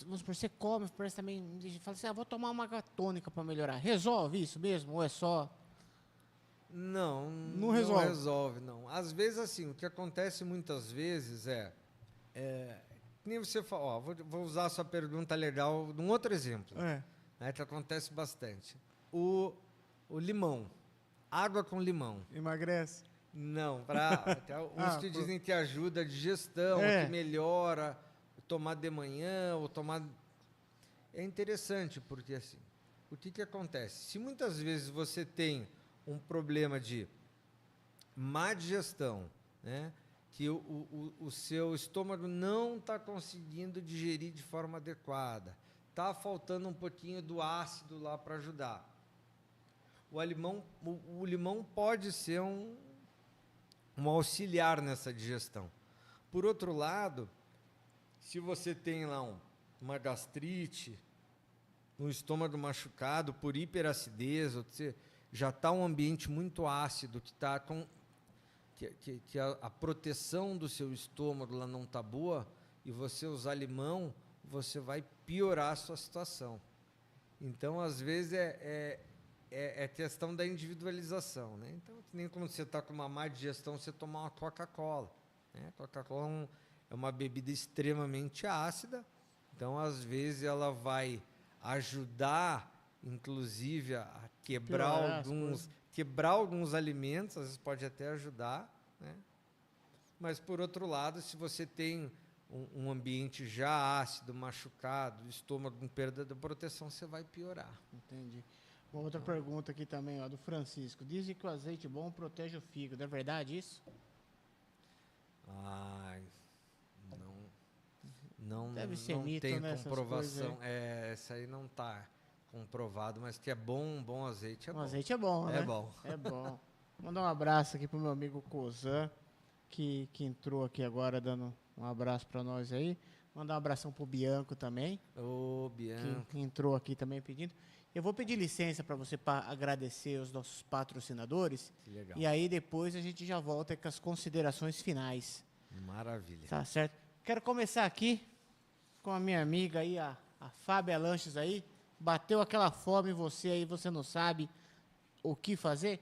vamos supor, você come, parece também, fala assim, vou tomar uma tônica para melhorar. Resolve isso mesmo? Ou é só... Não resolve. Resolve, não. Às vezes, assim, o que acontece muitas vezes nem você fala, vou usar a sua pergunta legal num outro exemplo, né, que acontece bastante. O limão, água com limão. Emagrece? Não, uns que dizem que ajuda a digestão, que melhora, tomar de manhã, ou tomar... É interessante, porque assim, o que acontece? Se muitas vezes você tem um problema de má digestão, né, que o seu estômago não está conseguindo digerir de forma adequada, está faltando um pouquinho do ácido lá para ajudar. O limão pode ser um auxiliar nessa digestão. Por outro lado, se você tem lá uma gastrite, um estômago machucado por hiperacidez, ou você já está um ambiente muito ácido, que a proteção do seu estômago lá não está boa, e você usar limão, você vai piorar a sua situação. Então, às vezes, é questão da individualização, né? Então, nem quando você está com uma má digestão, você tomar uma Coca-Cola, né? Coca-Cola é uma bebida extremamente ácida, então, às vezes, ela vai ajudar inclusive, a quebrar alguns alimentos, às vezes pode até ajudar, né? Mas, por outro lado, se você tem um ambiente já ácido, machucado, estômago com perda da proteção, você vai piorar. Entendi. Uma outra pergunta aqui também, ó, do Francisco. Dizem que o azeite bom protege o fígado. É verdade isso? Ai, não Deve ser não mito, tem né, essas comprovação. coisas Essa aí não está comprovado, mas que é bom, bom azeite é O bom. azeite é bom, né? É bom. É bom. Mandar um abraço aqui pro meu amigo Cozan, que entrou aqui agora dando um abraço para nós aí. Mandar um abração pro Bianco também. Ô, Bianco. Que entrou aqui também pedindo. Eu vou pedir licença para você para agradecer os nossos patrocinadores. Que legal. E aí depois a gente já volta com as considerações finais. Maravilha. Tá certo? Quero começar aqui com a minha amiga aí, a Fábia Lanches aí. Bateu aquela fome em você aí, você não sabe o que fazer?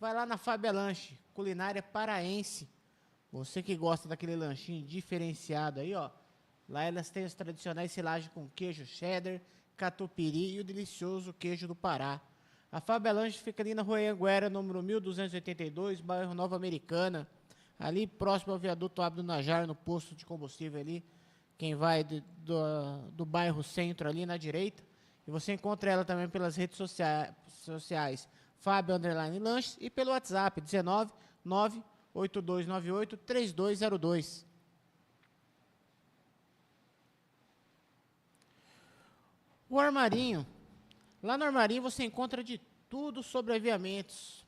Vai lá na Fábia Lanche, culinária paraense. Você que gosta daquele lanchinho diferenciado aí, ó. Lá elas têm os tradicionais silagem com queijo cheddar, catupiry e o delicioso queijo do Pará. A Fábia Lanche fica ali na Rua Anhanguera, número 1282, bairro Nova Americana. Ali próximo ao viaduto Abdo Najar, no posto de combustível ali. Quem vai do bairro Centro ali na direita. E você encontra ela também pelas redes sociais Fábio _ Lanches e pelo WhatsApp 19 98298 3202. O Armarinho. Lá no Armarinho você encontra de tudo sobre aviamentos.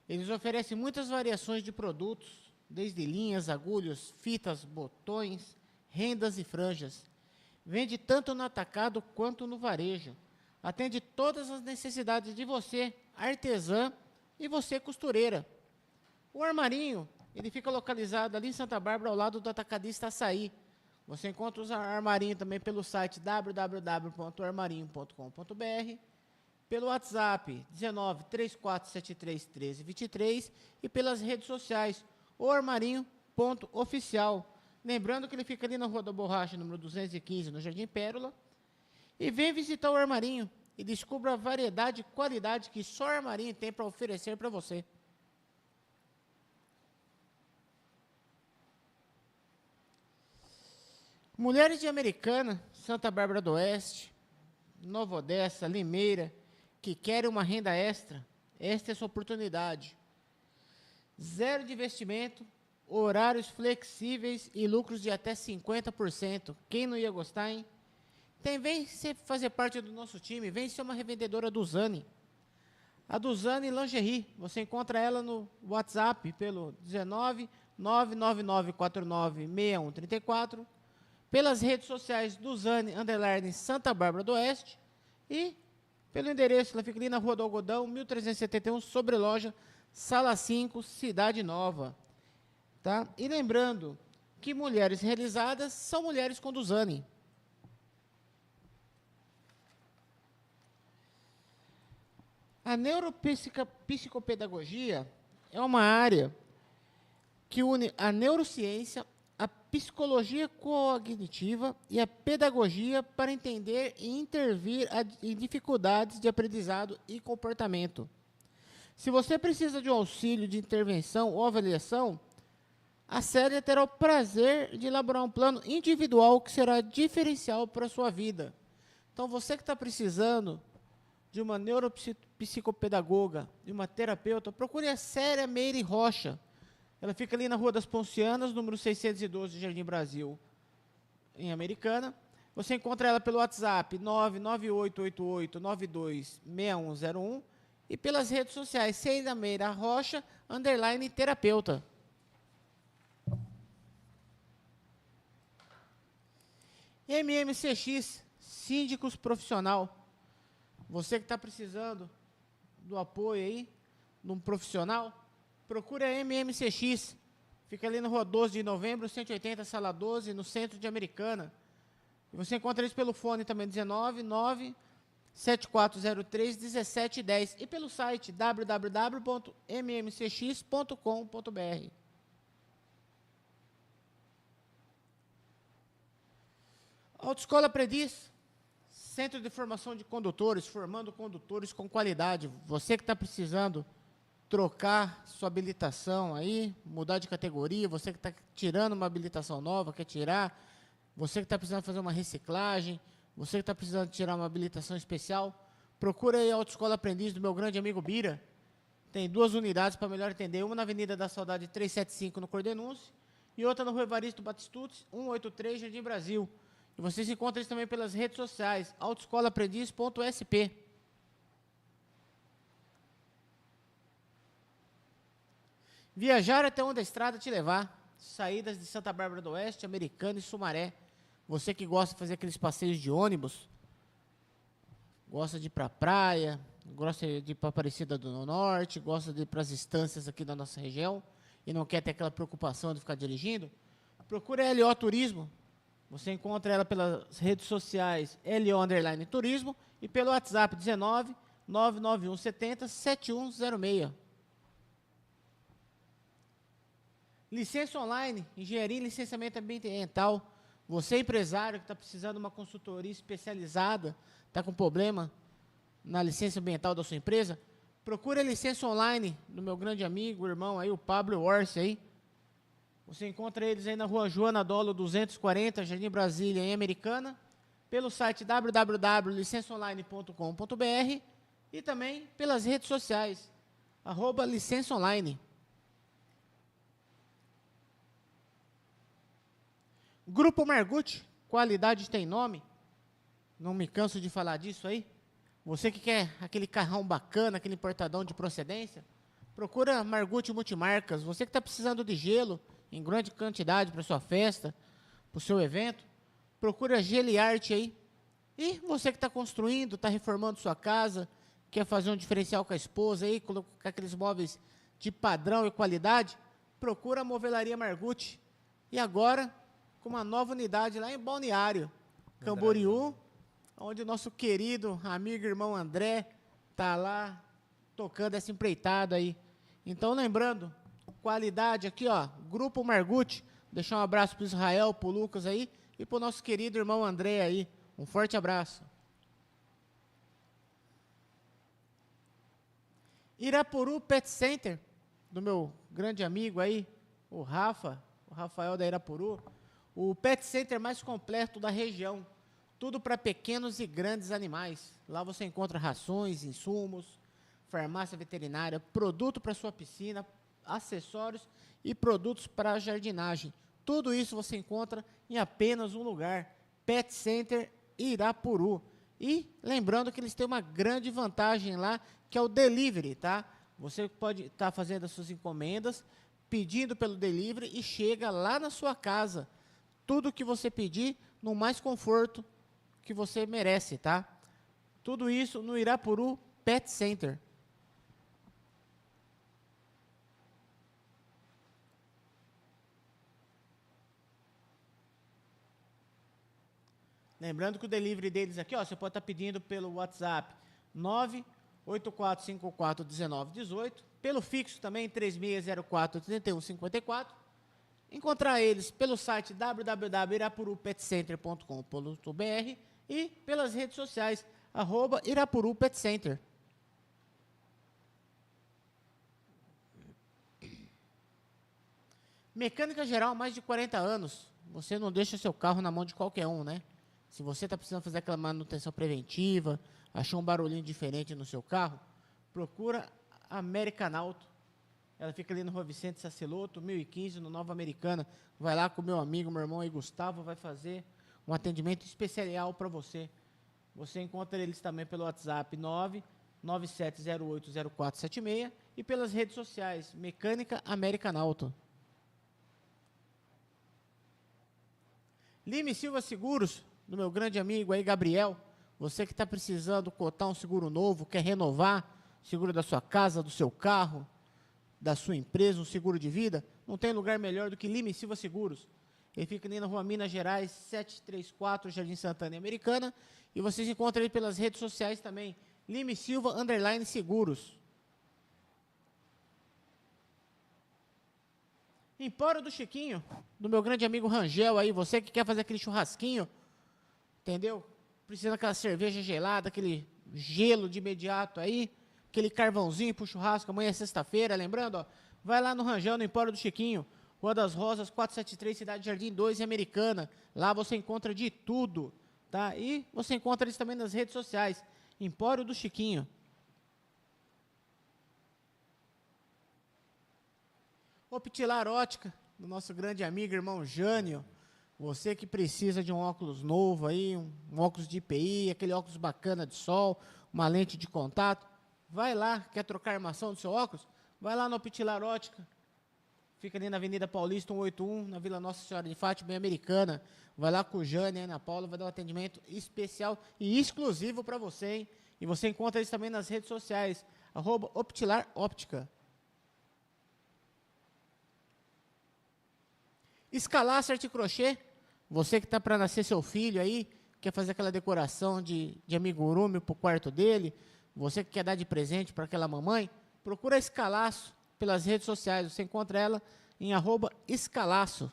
Eles oferecem muitas variações de produtos, desde linhas, agulhas, fitas, botões, rendas e franjas. Vende tanto no atacado quanto no varejo. Atende todas as necessidades de você, artesã, e você, costureira. O Armarinho, ele fica localizado ali em Santa Bárbara, ao lado do Atacadista Açaí. Você encontra os Armarinho também pelo site www.armarinho.com.br, pelo WhatsApp 19 3473 1323 e pelas redes sociais, o armarinho.oficial. Lembrando que ele fica ali na Rua da Borracha, número 215, no Jardim Pérola. E vem visitar o Armarinho e descubra a variedade e qualidade que só o Armarinho tem para oferecer para você. Mulheres de Americana, Santa Bárbara do Oeste, Nova Odessa, Limeira, que querem uma renda extra, esta é a sua oportunidade. Zero de investimento, horários flexíveis e lucros de até 50%. Quem não ia gostar, hein? Vem fazer parte do nosso time, vem ser uma revendedora do Zani. A do Zani Lingerie, você encontra ela no WhatsApp pelo 19 99949 6134, pelas redes sociais do Zani _ Santa Bárbara do Oeste e pelo endereço, ela fica ali na Rua do Algodão, 1371, sobre loja, Sala 5, Cidade Nova. Tá? E lembrando que mulheres realizadas são mulheres com Duzane. A neuropsicopedagogia é uma área que une a neurociência, a psicologia cognitiva e a pedagogia para entender e intervir em dificuldades de aprendizado e comportamento. Se você precisa de um auxílio de intervenção ou avaliação, a Célia terá o prazer de elaborar um plano individual que será diferencial para a sua vida. Então, você que está precisando de uma neuropsicopedagoga, de uma terapeuta, procure a Célia Meire Rocha. Ela fica ali na Rua das Poncianas, número 612, Jardim Brasil, em Americana. Você encontra ela pelo WhatsApp 99888926101 e pelas redes sociais Célia Meire Rocha _ terapeuta. MMCX, Síndicos Profissional. Você que está precisando do apoio aí, de um profissional, procure a MMCX. Fica ali na Rua 12 de Novembro, 180, Sala 12, no centro de Americana. E você encontra eles pelo fone também, 19 97403 1710. E pelo site www.mmcx.com.br. Autoescola Prediz, Centro de Formação de Condutores, formando condutores com qualidade. Você que está precisando trocar sua habilitação aí, mudar de categoria, você que está tirando uma habilitação nova, quer tirar, você que está precisando fazer uma reciclagem, você que está precisando tirar uma habilitação especial, procura aí a Autoescola Aprendiz do meu grande amigo Bira. Tem 2 unidades para melhor entender, uma na Avenida da Saudade 375 no Cordenúncio e outra no Rua Evaristo Batistucci, 183, Jardim Brasil. E vocês encontram isso também pelas redes sociais, autoescolaaprendiz.sp. Viajar até onde a estrada te levar. Saídas de Santa Bárbara do Oeste, Americana e Sumaré. Você que gosta de fazer aqueles passeios de ônibus, gosta de ir para a praia, gosta de ir para Aparecida do Norte, gosta de ir para as estâncias aqui da nossa região e não quer ter aquela preocupação de ficar dirigindo, procure a LO Turismo. Você encontra ela pelas redes sociais LO_Turismo e pelo WhatsApp 19 991 70 7106. Licença online, engenharia e licenciamento ambiental. Você, empresário que está precisando de uma consultoria especializada, está com problema na licença ambiental da sua empresa, procure a licença online do meu grande amigo, irmão aí, o Pablo Orsi aí. Você encontra eles aí na Rua Joana Dolo 240, Jardim Brasília, em Americana, pelo site www.licençaonline.com.br e também pelas redes sociais, @licençaonline. Grupo Margutti, qualidade tem nome, não me canso de falar disso aí. Você que quer aquele carrão bacana, aquele importadão de procedência, procura Margutti Multimarcas. Você que está precisando de gelo em grande quantidade para sua festa, para o seu evento, procura Geliarte aí. E você que está construindo, está reformando sua casa, quer fazer um diferencial com a esposa aí, colocar aqueles móveis de padrão e qualidade, procura a Movelaria Margutti. E agora, com uma nova unidade lá em Balneário, Camboriú, onde o nosso querido amigo e irmão André está lá tocando essa empreitada aí. Então, lembrando, qualidade aqui, ó, Grupo Margutti. Deixar um abraço para o Israel, para o Lucas aí e para o nosso querido irmão André aí. Um forte abraço. Irapuru Pet Center, do meu grande amigo aí, o Rafael da Irapuru. O Pet Center mais completo da região. Tudo para pequenos e grandes animais. Lá você encontra rações, insumos, farmácia veterinária, produto para sua piscina, acessórios e produtos para jardinagem. Tudo isso você encontra em apenas um lugar, Pet Center Irapuru. E lembrando que eles têm uma grande vantagem lá, que é o delivery, tá? Você pode estar fazendo as suas encomendas, pedindo pelo delivery e chega lá na sua casa. Tudo que você pedir, no mais conforto que você merece, tá? Tudo isso no Irapuru Pet Center. Lembrando que o delivery deles aqui, ó, você pode estar pedindo pelo WhatsApp 984541918, pelo fixo também 3604-3154. Encontrar eles pelo site www.irapurupetcenter.com.br e pelas redes sociais, @irapurupetcenter. Mecânica geral, mais de 40 anos. Você não deixa seu carro na mão de qualquer um, né? Se você está precisando fazer aquela manutenção preventiva, achou um barulhinho diferente no seu carro, procura a American Auto. Ela fica ali no Rua Vicente Saceloto, 1015, no Nova Americana. Vai lá com o meu amigo, meu irmão aí, Gustavo, vai fazer um atendimento especial para você. Você encontra eles também pelo WhatsApp 997080476 e pelas redes sociais, Mecânica American Auto. Lime Silva Seguros, do meu grande amigo aí, Gabriel. Você que está precisando cotar um seguro novo, quer renovar o seguro da sua casa, do seu carro, da sua empresa, um seguro de vida, não tem lugar melhor do que Lime Silva Seguros. Ele fica ali na Rua Minas Gerais, 734, Jardim Santana e Americana. E vocês encontram ele pelas redes sociais também, Lime Silva _Seguros. Empório do Chiquinho, do meu grande amigo Rangel aí, você que quer fazer aquele churrasquinho, entendeu? precisando daquela cerveja gelada, aquele gelo de imediato aí, aquele carvãozinho pro churrasco, amanhã é sexta-feira, lembrando, ó, vai lá no Ranjão, no Empório do Chiquinho, Rua das Rosas, 473, Cidade Jardim 2 e Americana. Lá você encontra de tudo, tá? E você encontra eles também nas redes sociais, Empório do Chiquinho. Optilar Ótica, do nosso grande amigo, irmão Jânio. Você que precisa de um óculos novo aí, um óculos de IPI, aquele óculos bacana de sol, uma lente de contato, vai lá, quer trocar a armação do seu óculos? Vai lá no Optilar Ótica, fica ali na Avenida Paulista 181, na Vila Nossa Senhora de Fátima, em Americana. Vai lá com o Jânio e a Ana Paula, vai dar um atendimento especial e exclusivo para você, hein? E você encontra eles também nas redes sociais, @Optilar Óptica. Escalar arte crochê, você que está para nascer seu filho aí, quer fazer aquela decoração de amigurumi para o quarto dele, você que quer dar de presente para aquela mamãe, procura a Escalaço pelas redes sociais, você encontra ela em @escalaço.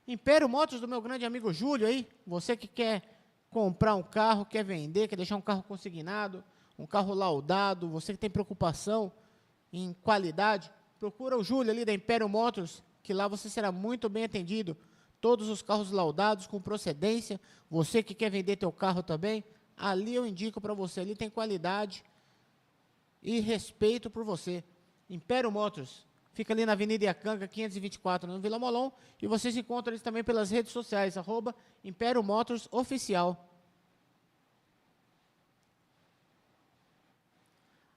Império Motos do meu grande amigo Júlio aí, você que quer comprar um carro, quer vender, quer deixar um carro consignado, um carro laudado, você que tem preocupação em qualidade, procura o Júlio ali da Império Motors, que lá você será muito bem atendido. Todos os carros laudados com procedência. Você que quer vender teu carro também, ali eu indico para você. Ali tem qualidade e respeito por você. Império Motors, fica ali na Avenida Iacanga, 524, no Vila Molon. E vocês encontram eles também pelas redes sociais, @Império Motors Oficial.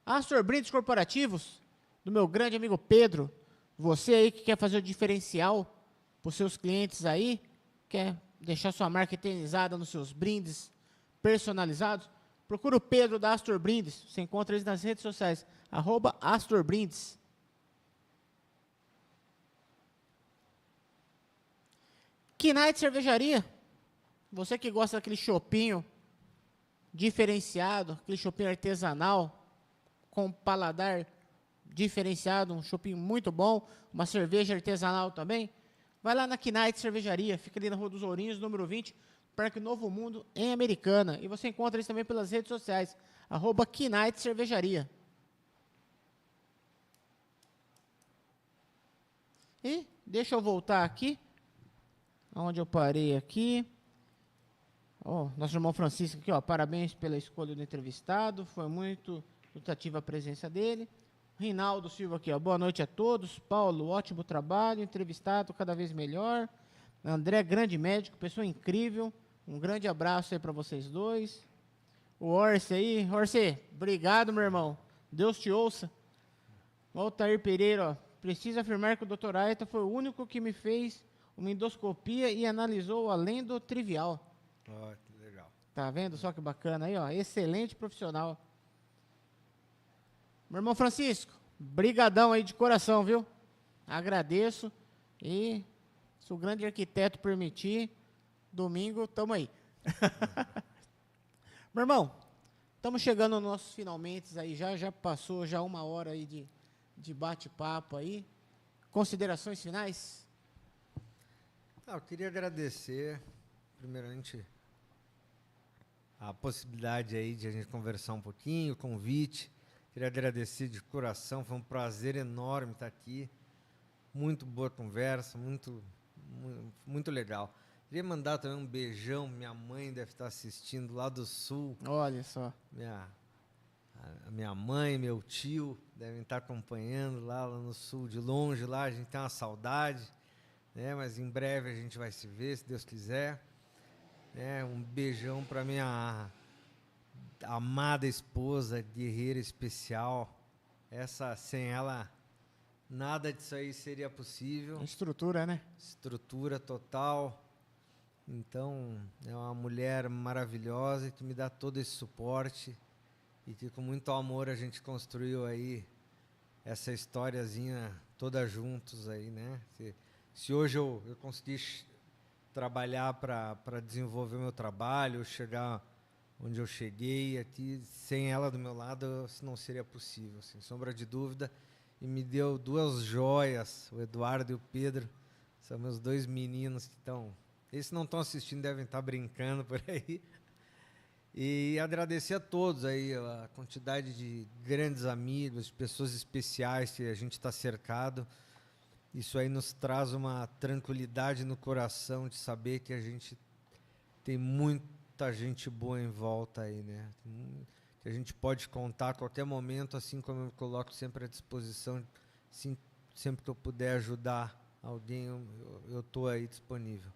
Astor Brindes Corporativos, do meu grande amigo Pedro. Você aí que quer fazer o diferencial para os seus clientes aí, quer deixar sua marca eternizada nos seus brindes personalizados, procura o Pedro da Astor Brindes. Você encontra eles nas redes sociais, @Astor Brindes. Knight Cervejaria, você que gosta daquele chopinho diferenciado, aquele chopinho artesanal, com paladar diferenciado, um chopinho muito bom, uma cerveja artesanal também, vai lá na Knight Cervejaria, fica ali na Rua dos Ourinhos, número 20, Parque Novo Mundo, em Americana. E você encontra eles também pelas redes sociais, @Knight Cervejaria. E deixa eu voltar aqui, onde eu parei aqui. Nosso irmão Francisco aqui, parabéns pela escolha do entrevistado, foi muito ilustrativa a presença dele. Rinaldo Silva aqui, boa noite a todos. Paulo, ótimo trabalho, entrevistado cada vez melhor. André, grande médico, pessoa incrível. Um grande abraço aí para vocês dois. O Orce aí, Orce, obrigado, meu irmão. Deus te ouça. O Altair Pereira, preciso afirmar que o Dr. Aita foi o único que me fez uma endoscopia e analisou além do trivial. Que legal. Tá vendo só que bacana aí, excelente profissional. Meu irmão Francisco, brigadão aí de coração, viu? Agradeço e se o grande arquiteto permitir, domingo, tamo aí. Meu irmão, estamos chegando nos nossos finalmente aí, já passou já 1 hora aí de bate-papo aí. Considerações finais? Eu queria agradecer, primeiramente, a possibilidade aí de a gente conversar um pouquinho, o convite. Queria agradecer de coração, foi um prazer enorme estar aqui. Muito boa conversa, muito legal. Queria mandar também um beijão, minha mãe deve estar assistindo lá do Sul. Olha só. Minha mãe, meu tio devem estar acompanhando lá no Sul, de longe lá, a gente tem uma saudade, né? Mas em breve a gente vai se ver, se Deus quiser. Um beijão para minha amada esposa, guerreira especial. Sem ela, nada disso aí seria possível. Estrutura, né? Estrutura total. Então, é uma mulher maravilhosa que me dá todo esse suporte e que com muito amor a gente construiu aí essa historiazinha toda juntos aí, né? Se hoje eu consegui trabalhar para desenvolver meu trabalho, chegar onde eu cheguei aqui, sem ela do meu lado, isso não seria possível, sem sombra de dúvida. E me deu 2 joias, o Eduardo e o Pedro, São meus 2 meninos que estão... Esses não estão assistindo, devem estar brincando por aí. E agradecer a todos aí, a quantidade de grandes amigos, pessoas especiais que a gente está cercado. Isso aí nos traz uma tranquilidade no coração de saber que a gente tem muita gente boa em volta aí, né? Que a gente pode contar a qualquer momento, assim como eu me coloco sempre à disposição, sempre que eu puder ajudar alguém, eu estou aí disponível.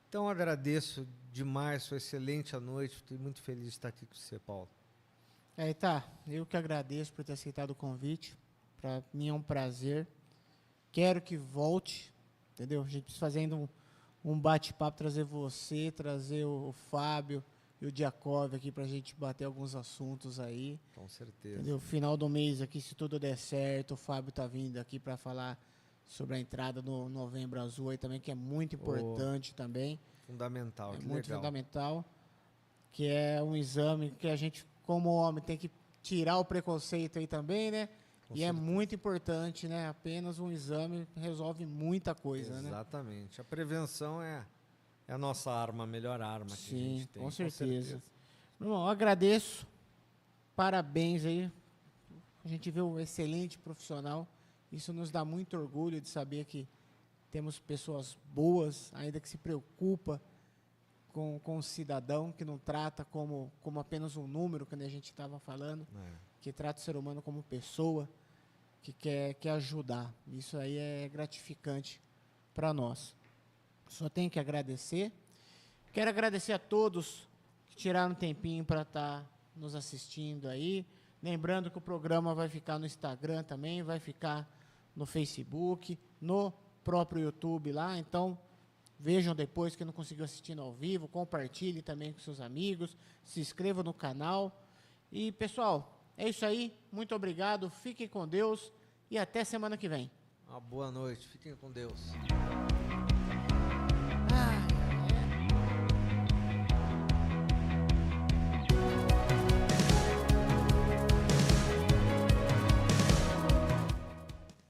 Então, agradeço demais, foi excelente a noite, fiquei muito feliz de estar aqui com você, Paulo. Aí tá, eu que agradeço por ter aceitado o convite, para mim é um prazer, quero que volte, entendeu? A gente precisa fazer ainda um bate-papo, trazer você, trazer o Fábio e o Diakov aqui para a gente bater alguns assuntos aí. Com certeza. Entendeu? Final do mês aqui, se tudo der certo, o Fábio tá vindo aqui para falar sobre a entrada no Novembro Azul aí também, que é muito importante também. Fundamental, que muito legal. Fundamental, que é um exame que a gente, como homem, tem que tirar o preconceito aí também, né? Com e certeza. É muito importante, né? Apenas um exame resolve muita coisa, né? Exatamente. A prevenção é a nossa arma, a melhor arma que a gente tem. Com certeza. Meu irmão, eu agradeço. Parabéns aí. A gente vê um excelente profissional. Isso nos dá muito orgulho de saber que temos pessoas boas, ainda que se preocupa com o cidadão, que não trata como apenas um número, que a gente estava falando, que trata o ser humano como pessoa, que quer ajudar. Isso aí é gratificante para nós. Só tenho que agradecer. Quero agradecer a todos que tiraram um tempinho para estar nos assistindo aí. Lembrando que o programa vai ficar no Instagram também, vai ficar no Facebook, no próprio YouTube lá. Então, vejam depois que não conseguiu assistir ao vivo, compartilhe também com seus amigos, se inscreva no canal. E, pessoal, é isso aí. Muito obrigado, fiquem com Deus e até semana que vem. Uma boa noite, fiquem com Deus.